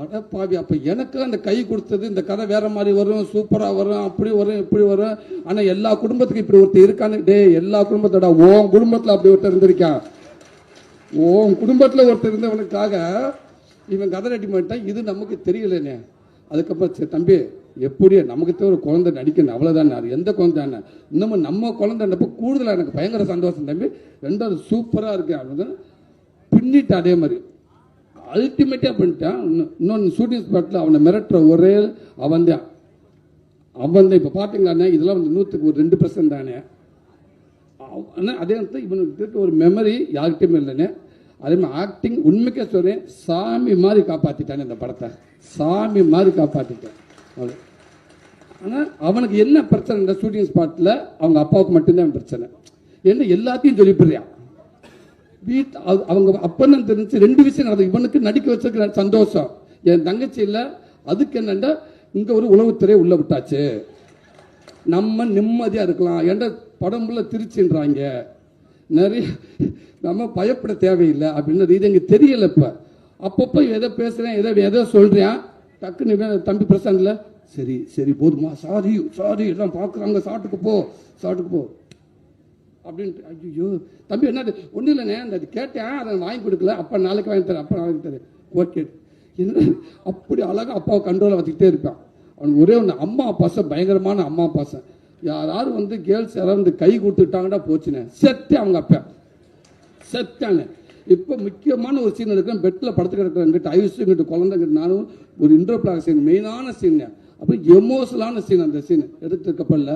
அட பாவி, அப்போ எனக்கு அந்த கை கொடுத்தது இந்த கதை வேற மாதிரி வரும், சூப்பராக வரும், அப்படி வரும் இப்படி வரும். ஆனால் எல்லா குடும்பத்துக்கும் இப்படி ஒருத்தர் இருக்கான்னு. டே எல்லா குடும்பத்தோட உன் குடும்பத்தில் அப்படி ஒருத்தர் இருந்திருக்கான். உன் குடும்பத்தில் ஒருத்தர் இருந்தவனுக்காக இவன் கதை ரெடி பண்ணிட்டான். இது நமக்கு தெரியலண்ணே. அதுக்கப்புறம் சரி தம்பி எப்படி நமக்கு ஒரு குழந்தை நடிக்கணும் அவ்வளோதானே. அது எந்த குழந்தை இன்னமும் நம்ம குழந்தைன்றப்ப கூடுதலாக எனக்கு பயங்கர சந்தோஷம் தம்பி. 2வது சூப்பராக இருக்கு அப்படின்னு பின்னிட்டு அதே மாதிரி அல்டிமேட்டாக பண்ணிட்டான். இன்னொன்று ஷூட்டிங் ஸ்பாட்டில் அவனை மிரட்டுற ஒரே அவன் தான். இப்போ பார்த்தீங்களாண்ணே இதெல்லாம் வந்து 100க்கு 2% தானே. ஆனால் அதே நேரத்தில் இவனுக்கு ஒரு மெமரி யார்கிட்டையுமே இல்லைண்ணே. அதே மாதிரி ஆக்டிங் உண்மைக்கே சொல்கிறேன், சாமி மாதிரி காப்பாற்றிட்டானே இந்த படத்தை. சாமி மாதிரி காப்பாற்றிட்டேன். ஆனால் அவனுக்கு என்ன பிரச்சனை? இந்த ஷூட்டிங் ஸ்பாட்டில் அவங்க அப்பாவுக்கு மட்டும்தான் பிரச்சனை. என்ன எல்லாத்தையும் சொல்லிவிடுறியா அவங்க அப்பன்னு தெரிஞ்சு 2 விஷயம் நடந்தது. இவனுக்கு நடிக்க வச்சிருக்கிற சந்தோஷம், என் தங்கச்சி இல்லை. அதுக்கு என்னண்டா இங்கே ஒரு உளவுத்துறை உள்ள விட்டாச்சு, நம்ம நிம்மதியாக இருக்கலாம். ஏன்டா படம்புல திருச்சின்றாங்க நிறைய, நம்ம பயப்பட தேவையில்லை அப்படின்னு. இது எங்களுக்கு தெரியல. இப்போ அப்பப்போ எதை பேசுகிறேன் எதை சொல்கிறேன் டக்குன்னு தம்பி பிரசாந்த்ல சரி சரி போதுமா, சாரி சாரி எல்லாம் பார்க்குறாங்க, சாட்டுக்கு போ அப்படின்ட்டு. ஐயோ தம்பி என்னது ஒன்றும் இல்லைண்ணே, அந்த அது கேட்டேன் அதை வாங்கி கொடுக்கல, அப்போ நாளைக்கு வாங்கி தரேன், அப்போ வாங்கி தரேன். ஓகே என்ன அப்படி அழகாக அப்பாவை கண்ட்ரோலை வச்சுக்கிட்டே இருப்பான். அவனுக்கு ஒரே ஒன்று அம்மா பாசம், பயங்கரமான அம்மா பாசம். யாராவது வந்து கேர்ள்ஸ் யாராவது வந்து கை கொடுத்துட்டாங்கன்னா போச்சுனே செத்து அவங்க அப்பா செத்தாங்க. இப்போ முக்கியமான ஒரு சீன் இருக்கிறேன், பெட்டில் படுத்து கிடக்கிறேங்கிட்ட ஐசுங்கிட்ட குழந்தைங்கிட்ட நானும் ஒரு இன்டர்பிளாக் சீன், மெயினான சீன், அப்போ எமோஷனலான சீன். அந்த சீன் எடுத்துக்கப்படல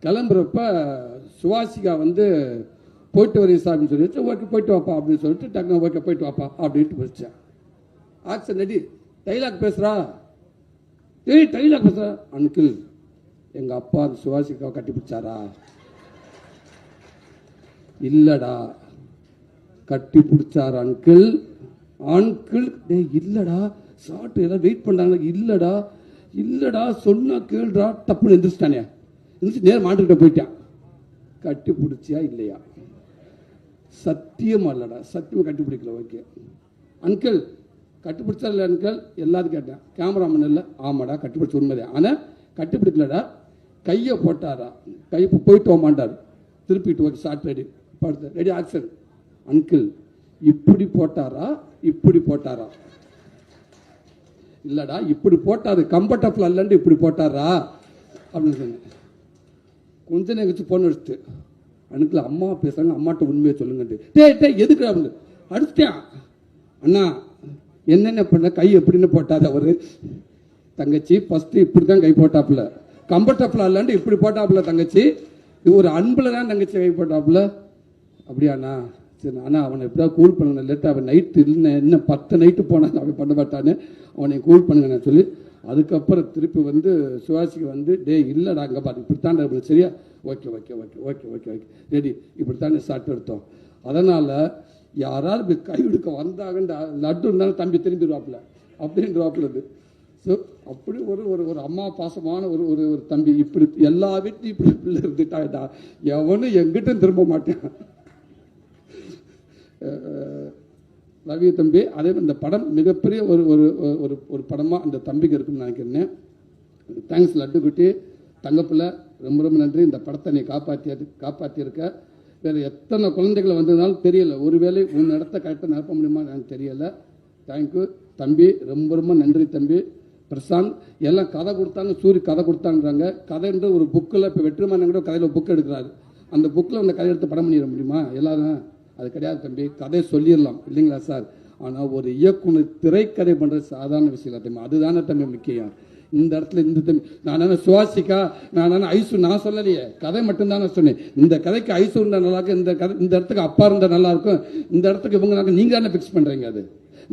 கிளம்புறப்ப சுவாசிகா வந்து போயிட்டு வரீங்க சார் அப்படின்னு சொல்லிட்டு, ஓகே போயிட்டு வாப்பா அப்படின்னு சொல்லிட்டு டக்குனு ஓகே போயிட்டு வாப்பா அப்படின்ட்டு போயிடுச்சேன். ஆக்சன் ரெடி, டைலாக் பேசுகிறா. டைலாக் பேசுகிறா. அங்கிள் எங்கள் அப்பா அந்த சுவாசிகாவை கட்டி பிடிச்சாரா? இல்லடா கட்டி பிடிச்சார் அங்கிள். இல்லடா சாப்பிட்டு எல்லாம் வெயிட் பண்ணுறாங்க. இல்லடா சொன்னா கேள்றா. தப்புன்னு எந்திரிச்சிட்டானே, எந்திரிச்சு நேரம் மாட்டுக்கிட்ட போயிட்டான். கட்டி பிடிச்சியா இல்லையா? சத்தியமா இல்லடா, சத்தியமா கட்டி பிடிக்கல. ஓகே அங்கிள் கட்டி பிடிச்சா இல்லை அங்கிள்? எல்லாரும் கேட்டேன். கேமராமேன் இல்லை, ஆமாடா கட்டி பிடிச்ச உண்மைதான், ஆனால் கட்டி பிடிக்கலடா. கையை போட்டாரா? கை போயிட்டு போமாண்டார். திருப்பிட்டு ஓகே ஷார்ட் ரெடி, படுத்து ரெடி ஆக்சன். அங்கிள் இப்படி போட்டாரா இப்படி போட்டாரா? இல்லடா இப்படி போட்டாரு, கம்ஃபர்டபுள் அல்லன்ட்டு இப்படி போட்டாரா அப்படின்னு சொன்னேன். கொஞ்ச நேரம் கழிச்சு போன் அடிச்சுட்டு, அனுக்குல அம்மா பேசுறாங்க, அம்மாட்ட உண்மையை சொல்லுங்கட்டு. டே எதுக்கு அப்படின்னு அடிச்சிட்டேன். அண்ணா என்னென்ன பண்ண, கை எப்படின்னு போட்டாது அவரு. தங்கச்சி ஃபர்ஸ்ட் இப்படிதான் கை போட்டாப்புல, கம்ஃபர்டபுள் அல்லன்ட்டு இப்படி போட்டாப்புல. தங்கச்சி இது ஒரு அன்புல தான் தங்கச்சி கை போட்டாப்புல. அப்படியாண்ணா சரி, ஆனால் அவனை எப்படியா கூல் பண்ணுங்க, லேட்டாக அவன் நைட்டு இல்லை இன்னும் 10 நைட்டு போனால் அவன் பண்ண மாட்டான்னு அவனை கூல் பண்ணுங்க நான் சொல்லி, அதுக்கப்புறம் திருப்பி வந்து சிவாஜிக்கு வந்து டே இல்லைடா அங்கே பாரு இப்படித்தான் அப்படி சரியா, okay okay okay okay okay okay ready இப்படித்தான் ஷார்ட் எடுத்தோம். அதனால் யாராவது இப்படி கை எடுக்க வந்தாங்கன்னு லட்டு இருந்தாலும் தம்பி திரும்பிடுவாப்புல அப்படின்றவாப்புல இது. ஸோ அப்படி ஒரு ஒரு ஒரு அம்மா பாசமான ஒரு ஒரு ஒரு தம்பி, இப்படி எல்லா வீட்லையும் இப்படி பிள்ளை இருந்துட்டாடா, எவனும் எங்கிட்டும் திரும்ப மாட்டேன். ரவி தம்பி, அதே இந்த படம் மிகப்பெரிய ஒரு ஒரு ஒரு ஒரு படமாக அந்த தம்பிக்கு இருக்குன்னு நினைக்கிறேன். தேங்க்ஸ் லட்டுக்குட்டி, தங்கப்பிள்ளை, ரொம்ப ரொம்ப நன்றி. இந்த படத்தை நீ காப்பாற்றியிருக்க. வேறு எத்தனை குழந்தைகளை வந்ததுனாலும் தெரியல, ஒருவேளை உன் இடத்த கரெக்டாக நிரப்ப முடியுமா எனக்கு தெரியலை. தேங்க்யூ தம்பி, ரொம்ப ரொம்ப நன்றி தம்பி. பிரசாந்த் எல்லாம் கதை கொடுத்தாங்க, சூரிய கதை கொடுத்தாங்கிறாங்க. கதைன்ற ஒரு புக்கில் இப்போ வெற்றிமாறன் கூட கதையில் புக் எடுக்கிறாரு, அந்த புக்கில் அந்த கதை எடுத்து படம் பண்ணிட முடியுமா எல்லாரும்? அது கிடையாது தம்பி, கதை சொல்லிடலாம் இல்லைங்களா சார். ஆனால் ஒரு இயக்குனர் திரைக்கதை பண்ணுறது சாதாரண விஷயம் இல்லை தம்பி, அதுதானே தம்பி முக்கியம். இந்த இடத்துல இந்த தம்பி நான் சுவாசிக்கா நான் ஐசு நான் சொல்லலையே, கதை மட்டும்தானே சொன்னேன். இந்த கதைக்கு ஐசு இருந்தால் நல்லா இருக்கும், இந்த கதை இந்த இடத்துக்கு அப்பா இருந்தால் நல்லா இருக்கும், இந்த இடத்துக்கு இவங்க நீங்கள் தானே ஃபிக்ஸ் பண்ணுறீங்க. அது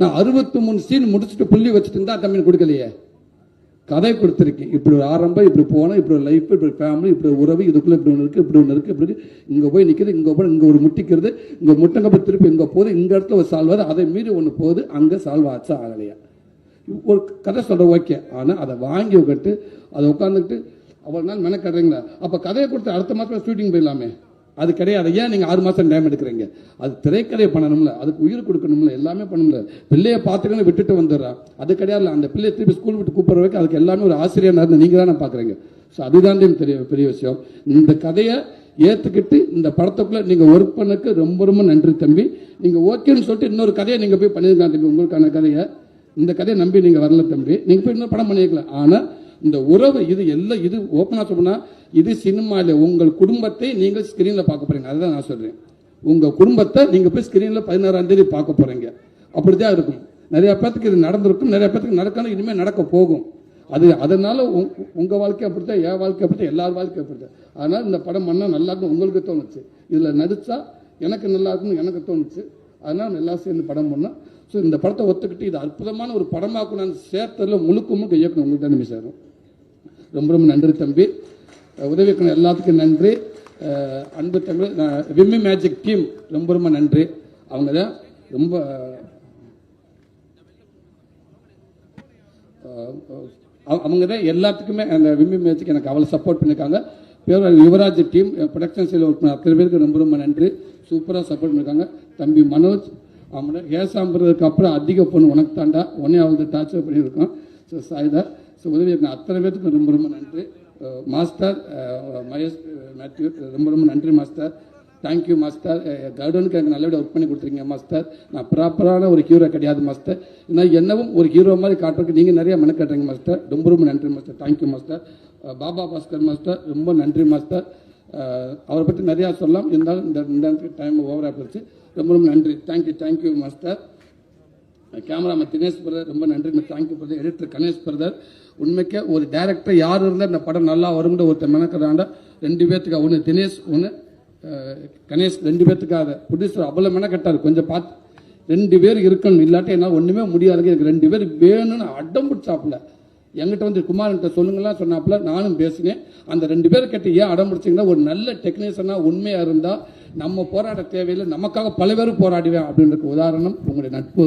நான் 63 சீன் முடிச்சுட்டு புள்ளி வச்சுட்டு இருந்தா தம்பி கொடுக்கலையே, கதை கொடுத்துருக்கேன். இப்படி ஒரு ஆரம்பம், இப்படி போனோம், இப்படி ஒரு லைஃப், இப்படி ஃபேமிலி, இப்படி உறவு, இதுக்குள்ளே இப்படி ஒன்று இருக்குது, இப்படி ஒன்று இருக்குது, இப்படி இங்கே போய் நிற்கிறது, இங்கே போய் இங்கே ஒரு முட்டிக்கிறது, இங்கே முட்டங்கப்போ திருப்பி இங்கே போகுது, இந்த இடத்துல ஒரு சால்வ் ஆகுது, அதை மீறி ஒன்று போகுது, அங்கே சால்வ் ஆச்சா ஆகலையா ஒரு கதை சொல்கிற ஓகே. ஆனால் அதை வாங்கி உட்காந்து அதை உட்காந்துக்கிட்டு அவ்வளோ நாள் மெனக்கடுறீங்களா? அப்போ கதையை கொடுத்து அடுத்த மாதம் ஷூட்டிங் போயிடலாமே, அது கிடையாது. ஏன் நீங்கள் 6 மாதம் டைம் எடுக்கிறீங்க? அது திரைக்கதையை பண்ணணும்ல, அதுக்கு உயிர் கொடுக்கணும்ல, எல்லாமே பண்ணணும்ல. பிள்ளையை பார்த்துக்கணும் விட்டுட்டு வந்துடுறான், அது கிடையாது. அந்த பிள்ளையை திருப்பி ஸ்கூல் விட்டு கூப்பிட்ற வரைக்கும் அதுக்கு எல்லாமே ஒரு ஆசிரியர் இருந்து நீங்கள் தானே பார்க்குறீங்க. ஸோ அதுதான் பெரிய விஷயம். இந்த கதையை ஏற்றுக்கிட்டு இந்த படத்துக்குள்ளே நீங்கள் ஒர்க் பண்ணக்கு ரொம்ப ரொம்ப நன்றி தம்பி. நீங்கள் ஓகேன்னு சொல்லிட்டு இன்னொரு கதையை நீங்கள் போய் பண்ணியிருக்காங்க தம்பி, உங்களுக்கான கதையை. இந்த கதையை நம்பி நீங்கள் வரல தம்பி, நீங்கள் போய் இன்னொரு படம் பண்ணியிருக்கலாம். ஆனால் இந்த உறவு இது எல்லாம் இது ஓப்பனாக சொன்னால் இது சினிமாவில் உங்கள் குடும்பத்தை நீங்கள் ஸ்க்ரீனில் பார்க்க போகிறீங்க. அதுதான் நான் சொல்கிறேன், உங்கள் குடும்பத்தை நீங்கள் போய் ஸ்க்ரீனில் 16ஆம் தேதி பார்க்க போகிறீங்க. அப்படி தான் இருக்கும். நிறையா பேத்துக்கு இது நடந்திருக்கும், நிறைய பேத்துக்கு நடக்கணும், இனிமேல் நடக்க போகும். அது அதனால உங்கள் வாழ்க்கை அப்படித்தான், என் வாழ்க்கை அப்படித்தான், எல்லார் வாழ்க்கை அப்படித்தான். அதனால் இந்த படம் பண்ணால் நல்லா இருக்கும் உங்களுக்கு தோணுச்சு, இதில் நடித்தா எனக்கு நல்லா இருக்குன்னு எனக்கு தோணுச்சு. அதனால் எல்லாம் சேர்ந்து படம் பண்ணோம். ஸோ இந்த படத்தை ஒத்துக்கிட்டு இது அற்புதமான ஒரு படமாக நான் சேர்த்ததில் முழுக்க இயக்கணும் உங்களுக்கு தான் சார். ரொம்ப ரொம்ப நன்றி தம்பி, உதவி இயக்குனர் எல்லாத்துக்கும் நன்றி. அன்பு தமிழ் விம்மி மேஜிக் டீம் ரொம்ப ரொம்ப நன்றி. அவங்க தான் ரொம்ப அவங்க தான் எல்லாத்துக்குமே அந்த விம்மி மேஜிக் எனக்கு அவ்வளோ சப்போர்ட் பண்ணியிருக்காங்க. பேர் யுவராஜ் டீம் ப்ரொடக்ஷன் சைடில் ஒர்க் பண்ண அத்தனை பேருக்கு ரொம்ப ரொம்ப நன்றி. சூப்பராக சப்போர்ட் பண்ணியிருக்காங்க. தம்பி மனோஜ் அவங்கள ஏசாம்புறதுக்கு அப்புறம் அதிக பொண்ணு உனக்கு தாண்டா உடனே அவங்க டார்ச்சர் பண்ணியிருக்கோம். ஸோ சாய்தா ஸோ உதவி அத்தனை பேருக்கு ரொம்ப ரொம்ப நன்றி. மாஸ்டர் மகேஷ் மேத்யூ ரொம்ப ரொம்ப நன்றி மாஸ்டர். Thank you master. கவுடனுக்கு எனக்கு நல்லபடியாக ஒர்க் பண்ணி கொடுத்துருங்க மாஸ்டர். நான் ப்ராப்பரான ஒரு ஹீரோ கிடையாது மாஸ்டர், நான் என்னவும் ஒரு ஹீரோ மாதிரி காட்டுறதுக்கு நீங்கள் நிறைய மெனக்கட்டுறீங்க மாஸ்டர். ரொம்ப ரொம்ப நன்றி master. Thank you master. Baba Bhaskar master ரொம்ப நன்றி மாஸ்டர். அவரை பற்றி நிறையா சொல்லலாம், இருந்தாலும் இந்த டைம் ஓவராக போச்சு. ரொம்ப ரொம்ப நன்றி. Thank you master. Cameraman Dinesh brother ரொம்ப நன்றி, thank you brother. Editor Ganesh brother. உண்மைக்கு ஒரு டைரக்டர் யார் இருந்தால் இந்த படம் நல்லா வரும்ன்ற ஒருத்தர் மெனக்கிறாண்டா 2 பேர்த்துக்கு, ஒன்று தினேஷ் ஒன்று கணேஷ், 2 பேர்த்துக்காக ப்ரொடியூசர் அவ்வளோ மெனக்கட்டார். கொஞ்சம் பார்த்து 2 பேர் இருக்கணும், இல்லாட்டி என்னால் ஒன்றுமே முடியாதுங்க, எனக்கு 2 பேர் வேணும்னு அடம் பிடிச்சாப்புல. என்கிட்ட வந்து குமார்கிட்ட சொல்லுங்கலாம் சொன்னாப்புல, நானும் பேசினேன். அந்த 2 பேர் கேட்டு ஏன் அடம் பிடிச்சிங்கன்னா, ஒரு நல்ல டெக்னீஷியனாக உண்மையாக இருந்தால் நம்ம போராட தேவையில்லை, நமக்காக பல பேர் போராடுவேன் அப்படின்றதுக்கு உதாரணம் உங்களுடைய நட்பு.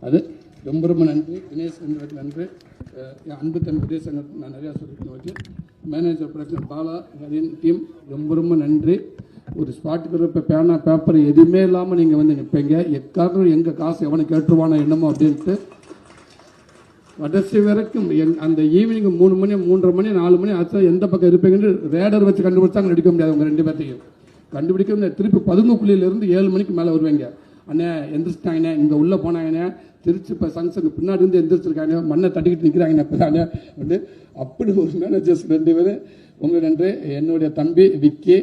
அது ரொம்ப ரொம்ப நன்றி தினேஷ் என்பதற்கு நன்றி. என் அன்பு தன் பிரதேச நான் நிறையா சொல்லிட்டு okay. Manager production Bala Harin team ரொம்ப ரொம்ப நன்றி. ஒரு ஸ்பாட்டுக்கு இப்போ பேனா பேப்பர் எதுவுமே இல்லாமல் நீங்கள் வந்து நிற்பீங்க. எக்காரணம் எங்கள் காசு எவனை கேட்டுருவானோ என்னமோ அப்படின்ட்டு கடைசி வரைக்கும் அந்த ஈவினிங் 3 மணி 3:30 மணி 4 மணி ஆச்சா எந்த பக்கம் இருப்பீங்கன்னு ரேடர் வச்சு கண்டுபிடிச்சாங்க. நடிக்க முடியாது உங்கள் 2 பேர்த்தையும் கண்டுபிடிக்க முடியாது. திருப்பி 11 இருந்து 7 மணிக்கு மேலே வருவீங்க. அண்ணே எந்திரிச்சிட்டாங்கண்ணே, இங்கே உள்ளே போனாங்கண்ணே, திருச்சி இப்போ சங்ஷன் பின்னாடி இருந்து எந்திரிச்சிருக்காங்க, மண்ணை தட்டிக்கிட்டு நிற்கிறாங்கண்ணே இப்போ தானே வந்து அப்படி ஒரு மேனேஜர்ஸ் 2 பேர் உங்களுக்கு நன்றி. என்னுடைய தம்பி விக்கி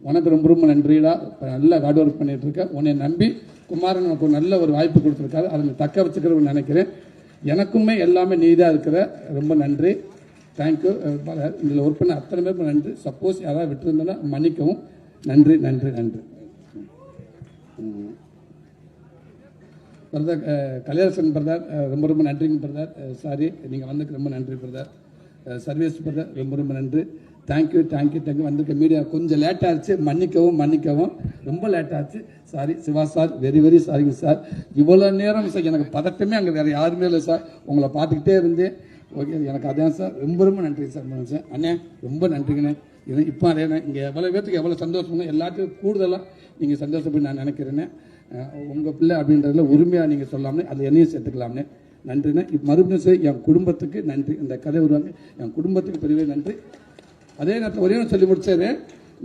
உனக்கு ரொம்ப ரொம்ப நன்றிடா, நல்லா ஹார்ட் ஒர்க் பண்ணிட்டு இருக்க. உன்னை நம்பி குமாரன் உனக்கு ஒரு நல்ல ஒரு வாய்ப்பு கொடுத்துருக்காரு, அதை தக்க வச்சுக்கிறேன்னு நினைக்கிறேன். எனக்குமே எல்லாமே நீ தான் இருக்கிற, ரொம்ப நன்றி. தேங்க்யூ. இதில் ஒர்க் பண்ண அத்தனை பேருக்கு நன்றி. சப்போஸ் யாராவது விட்டுருந்தோன்னா மன்னிக்கவும். நன்றி நன்றி நன்றி. பிரதர் கலியாசன் பிரதர் ரொம்ப ரொம்ப நன்றிங்க பிரதர். சாரி நீங்கள் வந்ததுக்கு ரொம்ப நன்றி பிரதர். சர்வேஸ் பிரதர் ரொம்ப நன்றி. தேங்க்யூ வந்திருக்க மீடியா கொஞ்சம் லேட் ஆச்சு, மன்னிக்கவும் ரொம்ப லேட் ஆச்சு. சாரி சிவா சார், வெரி சாரிங்க சார். இவ்வளோ நேரம் சார் எனக்கு பதட்டமே அங்கே வேறு யாருமே இல்லை சார். உங்களை பார்த்துக்கிட்டே இருந்தேன். ஓகே, எனக்கு அதான் சார் ரொம்ப நன்றி சார். அண்ணே ரொம்ப நன்றிங்கண்ணே. இது இப்போ அதே இங்கே எவ்வளோ பேர்த்துக்கு எவ்வளோ சந்தோஷம், எல்லாத்துக்கும் கூடுதலாக நீங்கள் சந்தோஷப்படி நான் நினைக்கிறேன்னே. உங்கள் பிள்ளை அப்படின்றதுல உரிமையாக நீங்கள் சொல்லாமலே அது என்னையும் சேர்த்துக்கலாம்னே. நன்றிண்ணே. இப்போ மறுபடியும் சார் என் குடும்பத்துக்கு நன்றி. இந்த கதை உருவாங்க என் குடும்பத்துக்கு பெரிய நன்றி. அதே நேரத்தில் ஒரே சொல்லி முடிச்சாரு,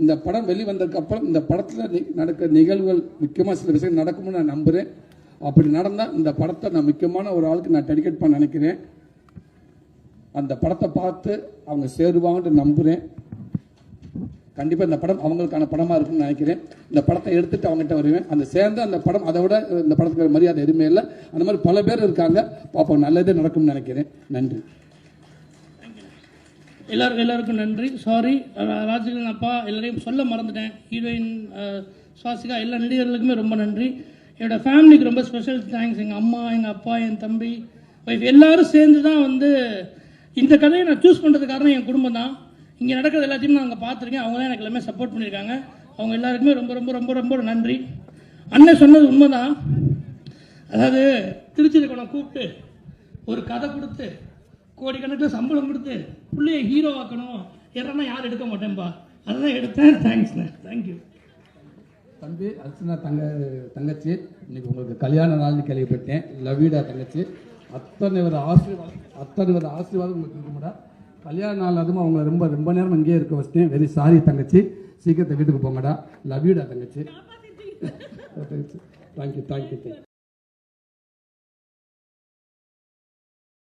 இந்த படம் வெளிவந்ததுக்கப்புறம் இந்த படத்தில் நடக்கிற நிகழ்வுகள் முக்கியமாக சில விஷயங்கள் நடக்கும்னு நான் நம்புகிறேன். அப்படி நடந்தால் இந்த படத்தை நான் முக்கியமான ஒரு ஆளுக்கு நான் டெடிகேட் பண்ண நினைக்கிறேன். அந்த படத்தை பார்த்து அவங்க சேருவாங்கன்னு நம்புகிறேன். கண்டிப்பாக இந்த படம் அவங்களுக்கான படமாக இருக்குன்னு நினைக்கிறேன். இந்த படத்தை எடுத்துகிட்டு அவங்ககிட்ட வருவேன். அந்த சேர்ந்து அந்த படம் அதை விட இந்த படத்துக்கு மரியாதை எதுவுமே இல்லை. அந்த மாதிரி பல பேர் இருக்காங்க. பார்ப்போம், நல்லதே நடக்கும்னு நினைக்கிறேன். நன்றி. எல்லாருக்கும் நன்றி. சாரி ராஜகிரன் அப்பா, எல்லாரையும் சொல்ல மறந்துட்டேன். ஹீரோயின் சுவாசிகா, எல்லா நடிகர்களுக்குமே ரொம்ப நன்றி. என்னோடய ஃபேமிலிக்கு ரொம்ப ஸ்பெஷல் தேங்க்ஸ். எங்கள் அம்மா, எங்கள் அப்பா, என் தம்பி, ஒய்ஃப் எல்லாரும் சேர்ந்து தான் இந்த கதையை நான் சூஸ் பண்ணுறது காரணம் என் குடும்பம் தான். இங்கே நடக்கிறது எல்லாத்தையும் நான் அங்கே பார்த்துருக்கேன். அவங்க தான் எனக்கு எல்லாமே சப்போர்ட் பண்ணியிருக்காங்க. அவங்க எல்லாருக்குமே ரொம்ப ரொம்ப ரொம்ப ரொம்ப நன்றி. அண்ணன் சொன்னது உண்மைதான். அதாவது திருச்சியில் கொண்டு கூப்பிட்டு ஒரு கதை கொடுத்து கோடிக்கணக்கில் சம்பளம் கொடுத்து பிள்ளைய ஹீரோ ஆக்கணும் யாரா யாரும் எடுக்க மாட்டேன்பா, அதுதான் எடுத்தேன். தேங்க்ஸ்ண்ணே. தேங்க்யூ. தம்பி அர்ச்சனா தங்கச்சி, இன்னைக்கு உங்களுக்கு கல்யாண நாள்னு கேள்விப்பட்டேன். லவ்யூடா தங்கச்சி. அத்தனை ஒரு ஆசீர்வாதம் உங்களுக்கு இருக்குமாடா. கல்யாண நாள் அதுவும் அவங்கள ரொம்ப ரொம்ப நேரம் அங்கேயே இருக்க வச்சிட்டேன். வெரி சாரி தங்கச்சி. சீக்கிரத்தை வீட்டுக்கு போங்கடா. லவ்யூடா தங்கச்சி. தேங்க்யூ.